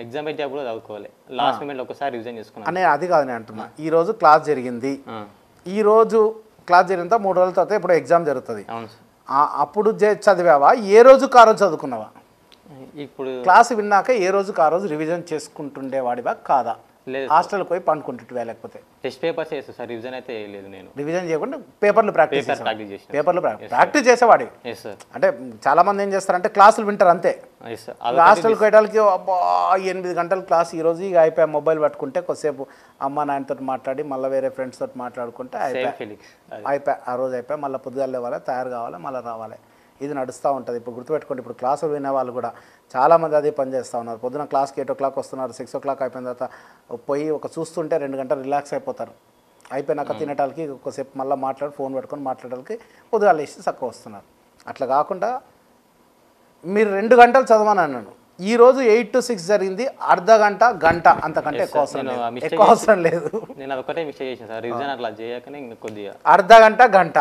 ఎగ్జామ్ పెట్టేప్పుడు చదువుకోవాలి, లాస్ట్ మినిట్ ఒకసారి రివిజన్ చేసుకున్నాను. నేను అది కాదు నేను అంటున్నా. ఈ రోజు క్లాస్ జరిగింది, ఈ రోజు క్లాస్ జరిగిన 3 రోజుల తర్వాత ఇప్పుడు ఎగ్జామ్ జరుగుతుంది. అప్పుడు చదివావా? ఏ రోజుకి ఆ రోజు చదువుకున్నావా? ఇప్పుడు క్లాస్ విన్నాక ఏ రోజుకి ఆ రోజు రివిజన్ చేసుకుంటుండేవాడివా కాదా? హాస్టల్కి పోయి పండుకుంటుంటే లేకపోతే టెస్ట్ పేపర్స్ చేస్తా సార్, రివిజన్ అయితే లేదు. నేను రివిజన్ చేయకుండా పేపర్లు ప్రాక్టీస్ చేసేవాడి. అంటే చాలా మంది ఏం చేస్తారంటే క్లాసులు వింటారు అంతే, హాస్టల్కి పోయడానికి 8 గంటల క్లాస్ ఈ రోజు ఇక అయిపోయా, మొబైల్ పట్టుకుంటే కొద్దిసేపు అమ్మ నాయనతో మాట్లాడి మళ్ళీ వేరే ఫ్రెండ్స్ తోటి మాట్లాడుకుంటే అయిపోయా, ఆ రోజు అయిపోయా. మళ్ళీ పొద్దుగాలు లేవాలి, తయారు కావాలి, మళ్ళీ రావాలి. ఇది నడుస్తూ ఉంటుంది. ఇప్పుడు గుర్తుపెట్టుకోండి, ఇప్పుడు క్లాసులు వినే వాళ్ళు కూడా చాలామంది అదే పని చేస్తూ ఉన్నారు. పొద్దున క్లాస్కి 8 o'clock వస్తున్నారు, 6 o'clock అయిపోయిన తర్వాత పోయి చూస్తుంటే 2 గంటలు రిలాక్స్ అయిపోతారు. అయిపోయినాక తినటానికి ఒకసేపు మళ్ళీ ఫోన్ పెట్టుకొని మాట్లాడడానికి పొద్దుగాలు వేసి చక్కగా వస్తున్నారు. అట్లా కాకుండా మీరు 2 గంటలు చదవని అన్నాను, ఈరోజు 8 to 6 జరిగింది, అర్ధ గంట గంట అంతకంటే ఎక్కువ అవసరం నేను లేదు. ఆ mistake ఎక్కువ అవసరం లేదు. నేను అదొకటే మిస్టేక్ చేసిన సార్, రివిజన్ అట్లా చేయకనే ఇంకా కొద్దిగా అర్ధ గంట గంట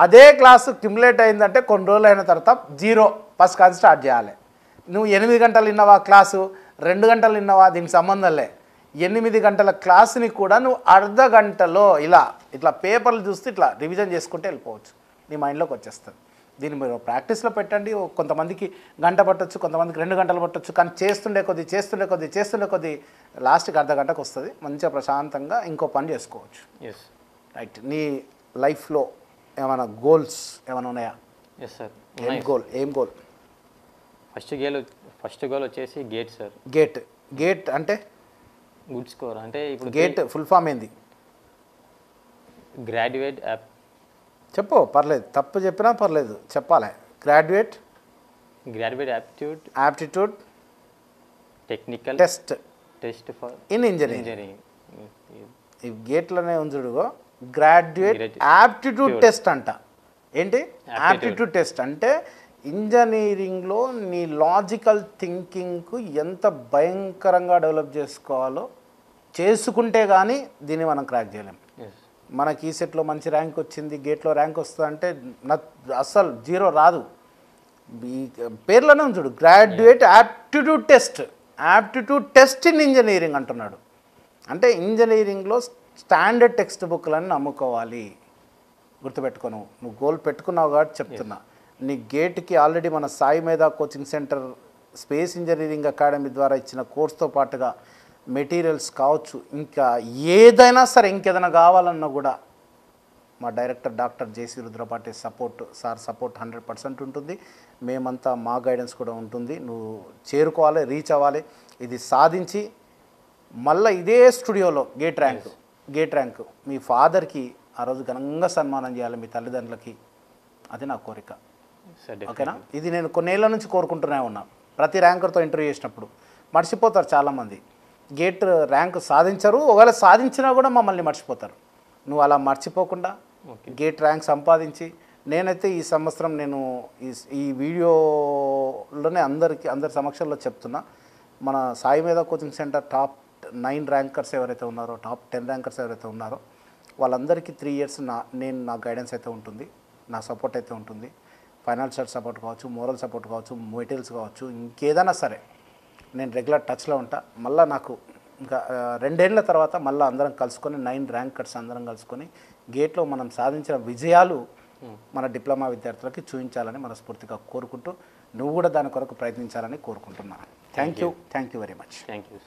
అదే క్లాసు క్యుములేట్ అయిందంటే కొన్ని రోజులు అయిన తర్వాత 0 ఫస్ట్ కాదు స్టార్ట్ చేయాలి. నువ్వు 8 గంటలు విన్నావా క్లాసు, 2 గంటలు విన్నావా, దీనికి సంబంధం లే. 8 గంటల క్లాసుని కూడా నువ్వు అర్ధ గంటలో ఇట్లా పేపర్లు చూస్తే ఇట్లా రివిజన్ చేసుకుంటే వెళ్ళిపోవచ్చు, నీ మైండ్లోకి వచ్చేస్తుంది. దీన్ని మీరు ప్రాక్టీస్లో పెట్టండి. కొంతమందికి గంట పట్టొచ్చు, కొంతమందికి 2 గంటలు పట్టొచ్చు, కానీ చేస్తుండే కొద్దీ లాస్ట్కి అర్ధ గంటకు వస్తుంది. మంచిగా ప్రశాంతంగా ఇంకో పని చేసుకోవచ్చు. Yes right. నీ లైఫ్లో ఏమైనా గోల్స్ ఏమైనా ఉన్నాయా? Yes sir. ఏం గోల్? ఫస్ట్ గోల్ వచ్చేసి గేట్ సార్. గేట్ అంటే గుడ్ స్కోర్ అంటే ఇప్పుడు గేట్ ఫుల్ ఫామ్ ఏంది? గ్రాడ్యుయేట్ చెప్పు, పర్లేదు, తప్పు చెప్పినా పర్లేదు, చెప్పాలి. Graduate aptitude technical test for in engineering. ఈ గేట్లోనే ఉంచుడుగో గ్రాడ్యుయేట్ యాప్టిట్యూడ్ టెస్ట్ అంట. ఏంటి యాప్టిట్యూడ్ టెస్ట్ అంటే? ఇంజనీరింగ్లో నీ లాజికల్ థింకింగ్కు ఎంత భయంకరంగా డెవలప్ చేసుకోవాలో చేసుకుంటే కానీ దీన్ని మనం క్రాక్ చేయలేం. మనకి ఈ సెట్లో మంచి ర్యాంక్ వచ్చింది, గేట్లో ర్యాంక్ వస్తుందంటే అస్సలు 0 రాదు. ఈ పేర్లోనే ఉంచుడు graduate aptitude test in engineering అంటున్నాడు. అంటే ఇంజనీరింగ్లో స్టాండర్డ్ టెక్స్ట్ బుక్లను నమ్ముకోవాలి. గుర్తుపెట్టుకోను, నువ్వు గోల్ పెట్టుకున్నావు కాబట్టి చెప్తున్నా. నీ గేట్కి ఆల్రెడీ మన సాయి మేధా coaching centre space engineering academy ద్వారా ఇచ్చిన కోర్స్తో పాటుగా మెటీరియల్స్ కావచ్చు, ఇంకా ఏదైనా సరే, ఇంకేదైనా కావాలన్నా కూడా మా డైరెక్టర్ డాక్టర్ జేసీ రుద్రపాటి సపోర్ట్ 100% ఉంటుంది. మేమంతా మా గైడెన్స్ కూడా ఉంటుంది. నువ్వు చేరుకోవాలి, రీచ్ అవ్వాలి. ఇది సాధించి మళ్ళీ ఇదే స్టూడియోలో గేట్ ర్యాంక్ మీ ఫాదర్కి ఆ రోజు ఘనంగా సన్మానం చేయాలి, మీ తల్లిదండ్రులకి. అది నా కోరిక. ఓకేనా? ఇది నేను కొన్నేళ్ల నుంచి కోరుకుంటూనే ఉన్నా. ప్రతి ర్యాంకర్తో ఇంటర్వ్యూ చేసినప్పుడు మర్చిపోతారు చాలామంది, గేట్ ర్యాంక్ సాధించరు, ఒకవేళ సాధించినా కూడా మమ్మల్ని మర్చిపోతారు. నువ్వు అలా మర్చిపోకుండా గేట్ ర్యాంక్ సంపాదించి, నేనైతే ఈ సంవత్సరం నేను ఈ వీడియోలోనే అందరి సమక్షంలో చెప్తున్నా, మన సాయి మేధా కోచింగ్ సెంటర్ టాప్ 9 ర్యాంకర్స్ ఎవరైతే ఉన్నారో, టాప్ 10 ర్యాంకర్స్ ఎవరైతే ఉన్నారో వాళ్ళందరికీ 3 years నా గైడెన్స్ అయితే ఉంటుంది, నా సపోర్ట్ అయితే ఉంటుంది. ఫైనాన్షియల్ సపోర్ట్ కావచ్చు, మోరల్ సపోర్ట్ కావచ్చు, మెటీరియల్స్ కావచ్చు, ఇంకేదైనా సరే నేను రెగ్యులర్ టచ్లో ఉంటా. మళ్ళీ నాకు ఇంకా 2 ఏళ్ల తర్వాత మళ్ళీ అందరం కలుసుకొని 9 ర్యాంకర్స్ అందరం కలుసుకొని గేట్లో మనం సాధించిన విజయాలు మన డిప్లొమా విద్యార్థులకి చూపించాలని మనస్ఫూర్తిగా కోరుకుంటూ, నువ్వు కూడా దాని కొరకు ప్రయత్నించాలని కోరుకుంటున్నాను. Thank you very much. Thank you.